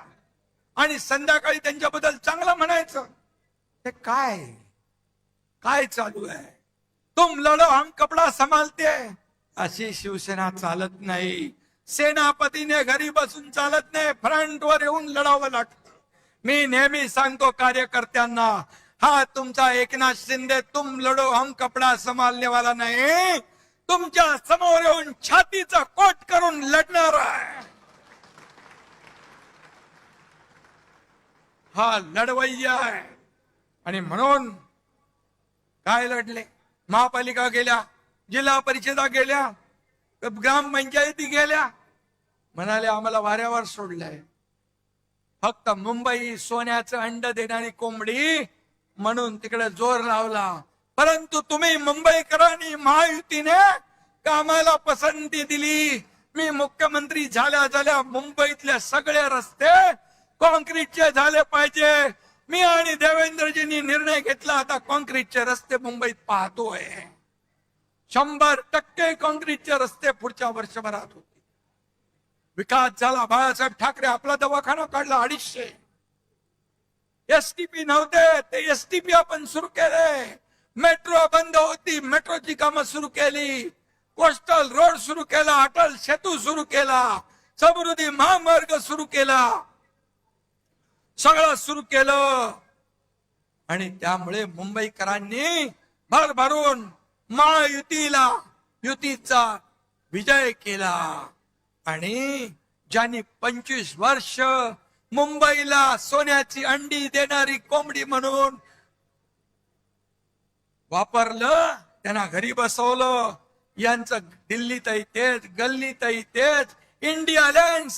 आणि संध्याकाळी त्यांच्याबद्दल चांगलं म्हणायचं. हे काय काय चालू आहे? तुम लढो हम कपडा संभालते, अशी शिवसेना चालत नाही. सेनापतीने घरी बसून चालत नाही, फ्रंटवर येऊन लढावं लागतं. मी नेहमी सांगतो कार्यकर्त्यांना, हा तुमचा एकनाथ शिंदे तुम लढो हम कपडा संभालने वाला नाही, तुमच्या समोर येऊन छातीचा कोट करून लढणार आहे. हा लढवय्या आहे. आणि म्हणून काय लढले? महापालिका गेल्या, जिल्हा परिषदा गेल्या, ग्रामपंचायती गेल्या, म्हणाले आम्हाला वाऱ्यावर सोडलंय. फक्त मुंबई सोन्याचं अंड देणारी कोंबडी म्हणून तिकडे जोर लावला. परंतु तुम्ही मुंबईकरांनी महायुतीने कामाला पसंती दिली. मी मुख्यमंत्री झाल्या मुंबईतले सगळे रस्ते कॉन्क्रीटचे झाले पाहिजे. मी आणि देवेंद्रजींनी निर्णय घेतला, आता कॉन्क्रीटचे रस्ते मुंबईत पाहतोय. 100% कॉन्क्रीटचे रस्ते पुढच्या वर्षभरात होते. विकास झाला. बाळासाहेब ठाकरे आपला दवाखाना काढला 250. एसटीपी नव्हते ते एसटीपी आपण सुरू केले. मेट्रो बंद होती, मेट्रोची कामं सुरू केली. कोस्टल रोड सुरू केला, अटल सेतू सुरू केला, समृद्धी महामार्ग सुरू केला, सगळं सुरू केलं. आणि त्यामुळे मुंबईकरांनी भरभरून महायुतीला युतीचा विजय केला. आणि ज्यांनी 25 वर्ष मुंबईला सोन्याची अंडी देणारी कोंबडी म्हणून वापरलं, त्यांना घरी बसवलं. यांचं दिल्लीतही तेच, गल्लीतही तेच. इंडिया अलायन्स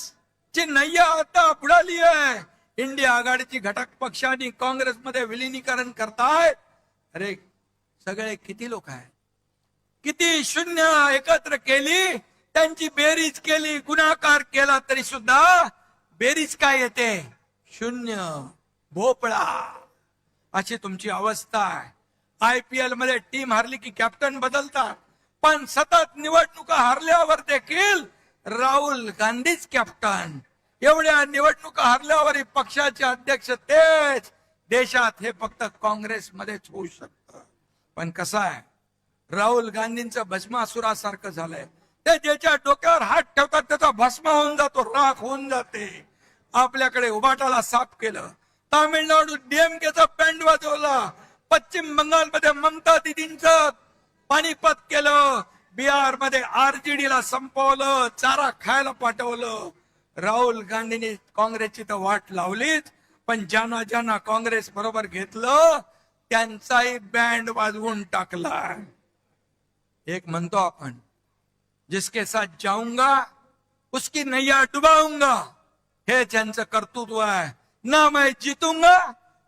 ची नय्या आता बुडाली आहे. इंडिया आघाडीची घटक पक्षांनी काँग्रेसमध्ये विलिनीकरण करतायत. अरे सगळे किती लोक आहेत, किती शून्य एकत्र केली, त्यांची बेरीज केली, गुणाकार केला तरी सुद्धा बेरीज काय येते? शून्य, भोपळा. अशी तुमची अवस्था आहे. IPL मध्ये टीम हारली की कॅप्टन बदलतात, पण सतत निवडणुका हारल्यावर देखील राहुल गांधीच कॅप्टन. एवढ्या निवडणुका हारल्यावर पक्षाचे अध्यक्ष तेच. देशात हे फक्त काँग्रेसमध्येच होऊ शकतं. पण कसं आहे, राहुल गांधींचं भस्मासुरासारखं झालंय. ते ज्याच्या डोक्यावर हात ठेवतात त्याचा भस्म होऊन जातो, राख होऊन जाते. आपल्याकडे उबाटाला साफ केलं, तामिळनाडू DMKचा बँड वाजवला, पश्चिम बंगालमध्ये ममता दिदींचं पानिपत केलं, बिहार मध्ये RJD ला संपवलं, चारा खायला पाठवलं. राहुल गांधींनी काँग्रेसची तर वाट लावलीच, पण ज्यांना ज्यांना काँग्रेस बरोबर घेतलं त्यांचाही बँड वाजवून टाकला. एक म्हणतो आपण, जिसके साथ जाऊंगा उसकी नैया डुबाऊंगा, हे त्यांचं कर्तृत्व आहे. ना मैं जीतूंगा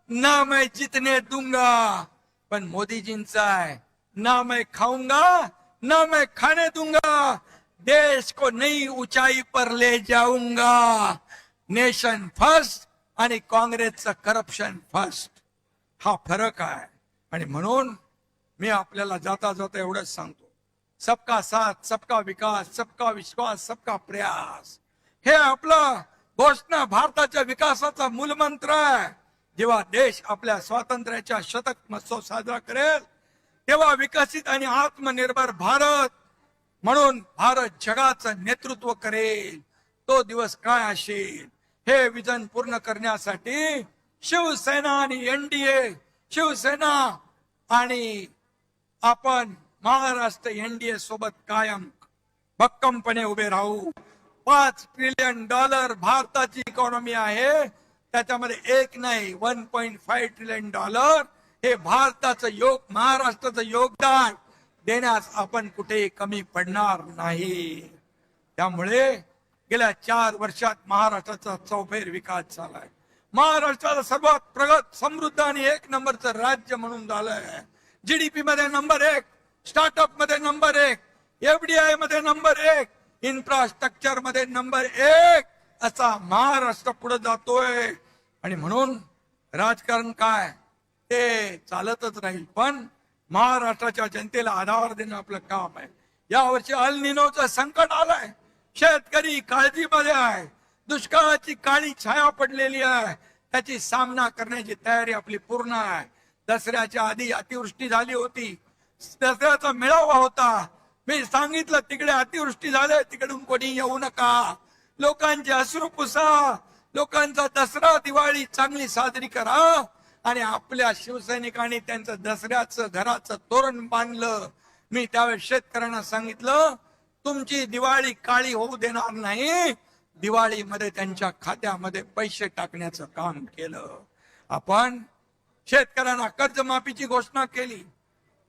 ना मैं जीतने दूंगा. पण मोदीजींचं आहे, ना मैं खाऊंगा ना मैं खाने दूंगा, देश को नई ऊंचाई पर ले जाऊंगा. नेशन फर्स्ट आणि काँग्रेसचं करप्शन फर्स्ट, हा फरक आहे. आणि म्हणून मी आपल्याला जाता जाता एवढंच सांगतो, सबका साथ, सबका विकास, सबका विश्वास, सबका प्रयास, हे आपला घोषणा भारताच्या विकासाचा मूलमंत्र आहे. जेव्हा देश आपल्या स्वातंत्र्याच्या शतक महोत्सव साजरा करेल तेव्हा विकसित आणि आत्मनिर्भर भारत म्हणून भारत जगाचं नेतृत्व करेल. तो दिवस काय असेल, हे विजन पूर्ण करण्यासाठी शिवसेना आणि NDA, शिवसेना आणि आपण महाराष्ट्र NDA सोबत कायम भक्कमपणे उभे राहू. $5 ट्रिलियन भारताची इकॉनॉमी आहे, त्याच्यामध्ये एक नाही 1.5 ट्रिलियन हे भारताचं महाराष्ट्राचं योगदान देण्यास आपण कुठेही कमी पडणार नाही. त्यामुळे गेल्या 4 वर्षात महाराष्ट्राचा चौफेर विकास झालाय. महाराष्ट्राला सर्वात प्रगत, समृद्ध आणि 1 नंबरचं राज्य म्हणून झालंय. GDP मध्ये नंबर 1, स्टार्टअप मध्ये नंबर 1, FDI मध्ये नंबर 1, इन्फ्रास्ट्रक्चर मध्ये नंबर 1, असा महाराष्ट्र पुढे जातोय. आणि म्हणून राजकारण काय ते चालतच राहील, पण महाराष्ट्राच्या जनतेला आधार देणं आपलं काम आहे. यावर्षी अल निनोचं संकट आलंय, शेतकरी काळजीमध्ये आहे, दुष्काळाची काळी छाया पडलेली आहे, त्याची सामना करण्याची तयारी आपली पूर्ण आहे. दसऱ्याच्या आधी अतिवृष्टी झाली होती, दसऱ्याचा मेळावा होता, मी सांगितलं तिकडे अतिवृष्टी झाले, तिकडून कोणी येऊ नका, लोकांचे अश्रू पुसा, लोकांचा दसरा दिवाळी चांगली साजरी करा. आणि आपल्या शिवसैनिकांनी त्यांचं दसऱ्याचं घराचं तोरण बांधलं. मी त्यावेळेस शेतकऱ्यांना सांगितलं, तुमची दिवाळी काळी होऊ देणार नाही, दिवाळीमध्ये त्यांच्या खात्यामध्ये पैसे टाकण्याचं काम केलं. आपण शेतकऱ्यांना कर्जमाफीची घोषणा केली.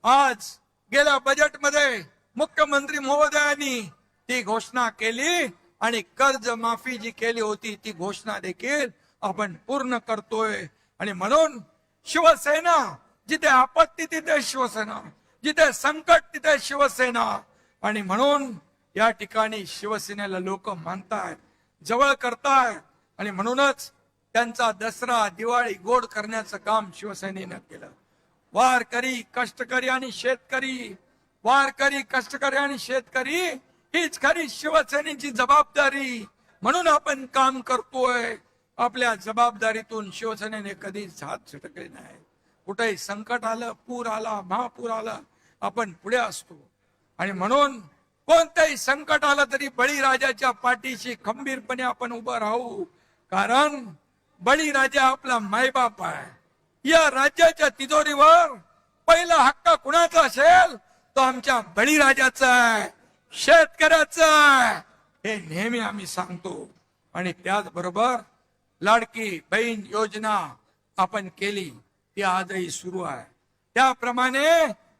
आज गेल्या बजेटमध्ये मुख्यमंत्री महोदयांनी ती घोषणा केली आणि कर्जमाफी जी केली होती ती घोषणा देखील आपण पूर्ण करतोय. आणि म्हणून शिवसेना, जिथे आपत्ती तिथे शिवसेना, जिथे संकट तिथे शिवसेना. आणि म्हणून या ठिकाणी शिवसेनेला लोक मानतायत, जवळ करतायत. आणि म्हणूनच त्यांचा दसरा दिवाळी गोड करण्याचं काम शिवसेनेनं केलं. वारकरी, कष्टकरी आणि शेतकरी, वारकरी, कष्टकरी आणि शेतकरी हीच खरी शिवसेनेची जबाबदारी. म्हणून आपण काम करतोय. आपल्या जबाबदारीतून शिवसेनेने कधीच हात झटकले नाही. कुठेही संकट आलं, पूर आला, महापूर आला, आपण पुढे असतो. आणि म्हणून कोणतंही संकट आलं तरी बळीराजाच्या पाठीशी खंबीरपणे आपण उभं राहू. कारण बळीराजा आपला मायबाप आहे. या राज्याच्या तिजोरीवर पहिला हक्क कुणाचा असेल तो आमच्या बळीराजाचा आहे, शेतकऱ्याचा आहे. हे नेहमी आम्ही सांगतो. आणि त्याचबरोबर लाडकी बहीण योजना आपण केली, ती आजही सुरू आहे. त्याप्रमाणे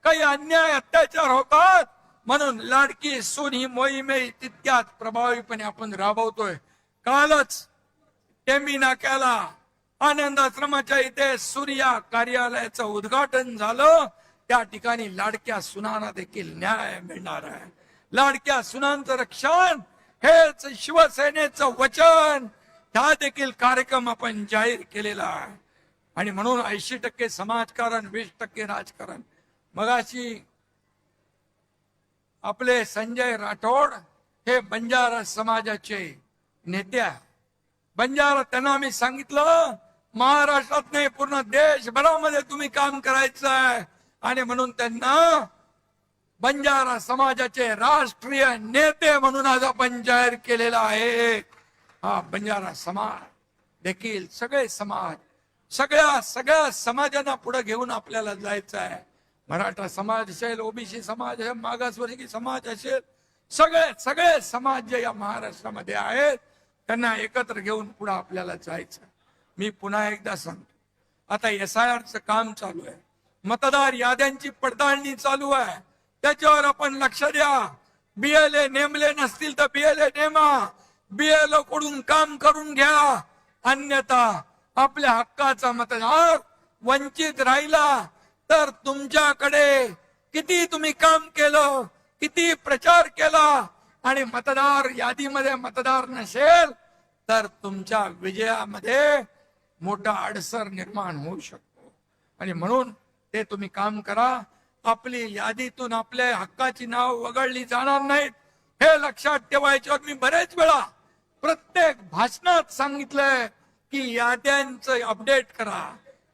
काही अन्याय अत्याचार होतात म्हणून लाडकी सून ही मोहीमही तितक्याच प्रभावीपणे आपण राबवतोय. कालच टेंबी नाक्याला आनंद आश्रमाच्या इथे सूर्या कार्यालयाचं उद्घाटन झालं. त्या ठिकाणी लाडक्या सुनांना देखील न्याय मिळणार आहे. लाडक्या सुनांचं रक्षण हेच शिवसेनेचं वचन. हा देखील कार्यक्रम आपण जाहीर केलेला आहे. आणि म्हणून 80% समाजकारण, 20% राजकारण. मगाशी आपले संजय राठोड हे बंजारा समाजाचे नेते आहे. बंजारा त्यांना मी सांगितलं महाराष्ट्रात नाही पूर्ण देशभरामध्ये तुम्ही काम करायचं आहे. आणि म्हणून त्यांना बंजारा समाजाचे राष्ट्रीय नेते म्हणून आज आपण जाहीर केलेला आहे. हा बंजारा समाज देखील सगळे समाज, सगळ्या समाजांना पुढे घेऊन आपल्याला जायचं आहे. मराठा समाज असेल, ओबीसी समाज असेल, मागासवर्गीय समाज असेल, सगळे समाज जे या महाराष्ट्रामध्ये आहेत त्यांना एकत्र घेऊन पुढे आपल्याला जायचं. मी पुन्हा एकदा सांगतो, आता SIRचं काम चालू आहे. मतदार याद्यांची पडताळणी चालू आहे. त्याच्यावर आपण लक्ष द्या. BLA नेमले नसतील तर BLA नेमा. BLO कडून काम करून घ्या. अन्यथा आपल्या हक्काचा मतदार वंचित राहिला तर तुमच्याकडे किती तुम्ही काम केलं, किती प्रचार केला आणि मतदार यादीमध्ये मतदार नसेल तर तुमच्या विजयामध्ये मोठा अडसर निर्माण होऊ शकतो. आणि म्हणून ते तुम्ही काम करा. आपली यादीतून आपल्या हक्काची नाव वगळली जाणार नाहीत हे लक्षात ठेवायचं. मी बरेच वेळा प्रत्येक भाषणात सांगितलंय की याद्यांचं अपडेट करा.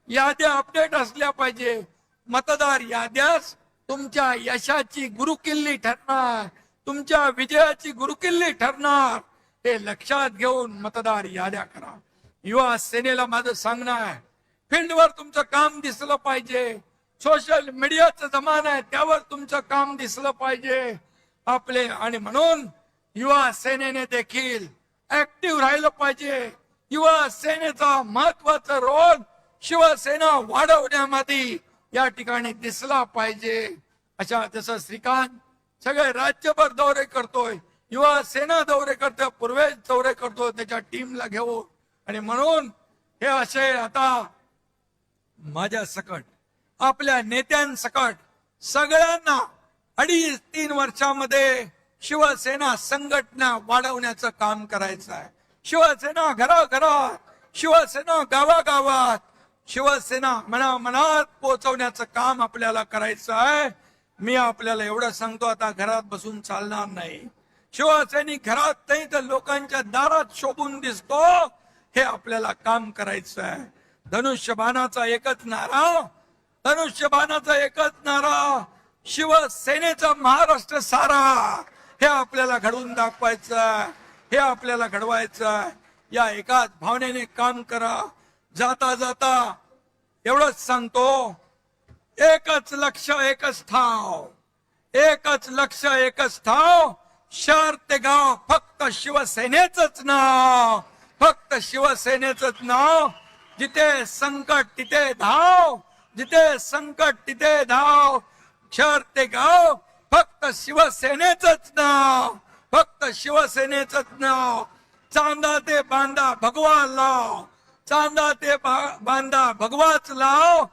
याद्या अपडेट असल्या पाहिजे. मतदार याद्याच तुमच्या यशाची गुरुकिल्ली ठरणार, तुमच्या विजयाची गुरुकिल्ली ठरणार. हे लक्षात घेऊन मतदार याद्या करा. युवा सेनेला माझं सांगणं आहे, फील्डवर तुमचं काम दिसलं पाहिजे. सोशल मीडियाचा जमाना आहे, त्यावर तुमचं काम दिसलं पाहिजे आपले. आणि म्हणून युवा सेनेने देखील ऍक्टिव्ह राहिलं पाहिजे. युवा सेनेचा महत्वाचा रोल शिवसेना वाढवण्यामध्ये या ठिकाणी दिसला पाहिजे. अशा जसं श्रीकांत सगळे राज्यभर दौरे करतोय, युवा सेना दौरे करतोय, पूर्वेश दौरे करतोय त्याच्या टीमला घेऊन. आणि म्हणून हे असे आता माझ्या सकट, आपल्या नेत्यांसकट सगळ्यांना 2.5-3 वर्षामध्ये शिवसेना संघटना वाढवण्याचं काम करायचं आहे. शिवसेना घराघरात, शिवसेना गावागावात, शिवसेना मनामनात पोहोचवण्याचं काम आपल्याला करायचं आहे. मी आपल्याला एवढं सांगतो, आता घरात बसून चालणार नाही. शिवसैनिक घरात नाही तर लोकांच्या दारात शोभून दिसतो, हे आपल्याला काम करायचं आहे. धनुष्यबाणाचा एकच नारा, धनुष्यबाणाचा एकच नारा, शिवसेनेचा महाराष्ट्र सारा. हे आपल्याला घडवून दाखवायचं आहे, हे आपल्याला घडवायचं आहे. या एकाच भावनेने काम करा. जाता जाता एवढंच सांगतो, एकच लक्ष एकच ठाव, एकच लक्ष एकच ठाव. शहर ते गाव फक्त शिवसेनेचंच नाव, फक्त शिवसेनेचंच नाव. जिथे संकट तिथे धाव, जिथे संकट तिथे धाव. शहर ते गाव फक्त शिवसेनेचंच नाव, फक्त शिवसेनेचंच नाव. चांदा ते बांधा भगवा लाव, चांदा ते बांधा भगवाच लाव.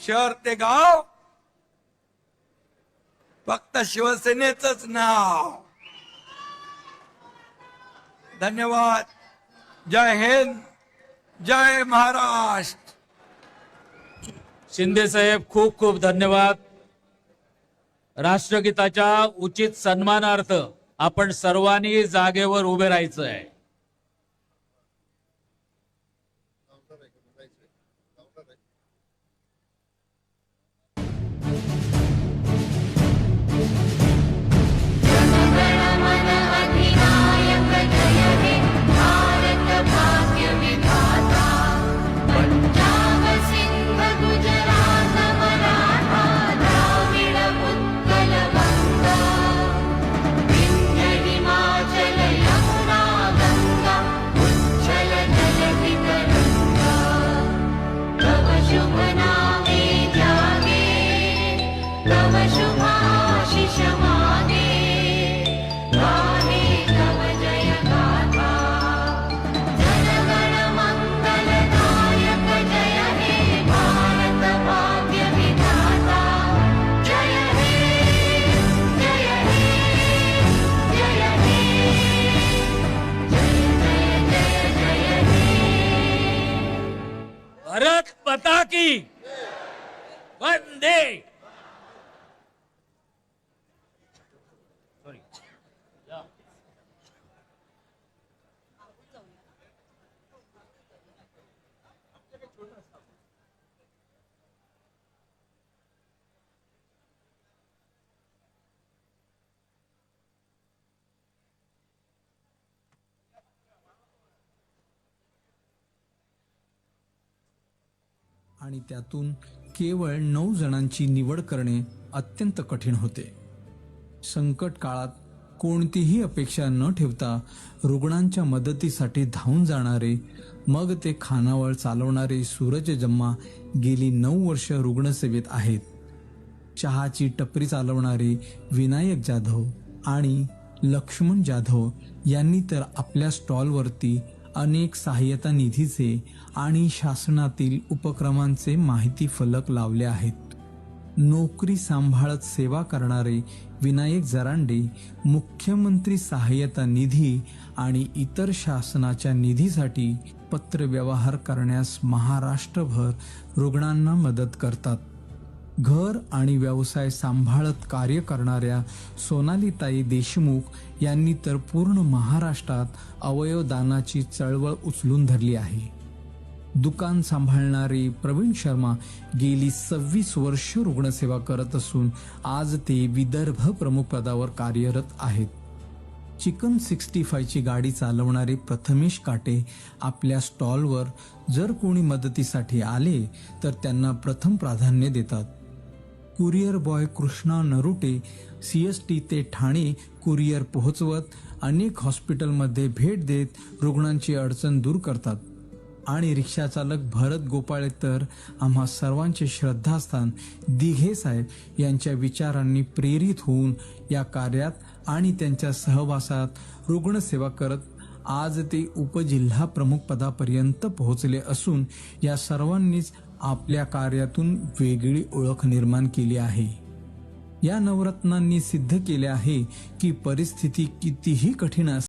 शहर ते गाव फक्त शिवसेनेचंच नाव. धन्यवाद. जय हिंद, जय महाराष्ट्र. शिंदे साहेब खूप खूप धन्यवाद. राष्ट्रगीताच्या उचित सन्मानार्थ आपण सर्वांनी जागेवर उभे राहायचं आहे. माता की वंदे. आणि त्यातून केवळ 9 जणांची निवड करणे अत्यंत कठीण होते. संकट काळात कोणतीही अपेक्षा न ठेवता रुग्णांच्या मदतीसाठी धावून जाणारे, मग ते खानावळ चालवणारे सूरज जम्मा गेली 9 वर्ष रुग्णसेवेत आहेत. चहाची टपरी चालवणारे विनायक जाधव आणि लक्ष्मण जाधव यांनी तर आपल्या स्टॉलवरती अनेक सहाय्यता निधीचे आणि शासनातील उपक्रमांचे माहिती फलक लावले आहेत. नोकरी सांभाळत सेवा करणारे विनायक जरांडे मुख्यमंत्री सहाय्यता निधी आणि इतर शासनाच्या निधीसाठी पत्रव्यवहार करण्यास महाराष्ट्रभर रुग्णांना मदत करतात. घर आणि व्यवसाय सांभाळत कार्य करणाऱ्या सोनालीताई देशमुख यांनी तर पूर्ण महाराष्ट्रात अवयवदानाची चळवळ उचलून धरली आहे. दुकान सांभाळणारे प्रवीण शर्मा गेली 26 वर्ष रुग्णसेवा करत असून आज ते विदर्भ प्रमुख पदावर कार्यरत आहेत. चिकन 65ची गाडी चालवणारे प्रथमेश काटे आपल्या स्टॉलवर जर कोणी मदतीसाठी आले तर त्यांना प्रथम प्राधान्य देतात. Courier boy Krishna Narute CST ते ठाणे कुरिअर पोहोचवत अनेक हॉस्पिटलमध्ये भेट देत रुग्णांची अडचण दूर करतात. आणि रिक्षाचालक भरत गोपाळे तर आम्हा सर्वांचे श्रद्धास्थान दिघे साहेब यांच्या विचारांनी प्रेरित होऊन या कार्यात आणि त्यांच्या सहवासात रुग्णसेवा करत आज ते उपजिल्हा प्रमुख पदापर्यंत पोहोचले असून या सर्वांनीच आपल्या कार्यातून वेगळी ओळख निर्माण केली आहे. या नवरत्नांनी सिद्ध केले आहे की परिस्थिती कितीही कठीण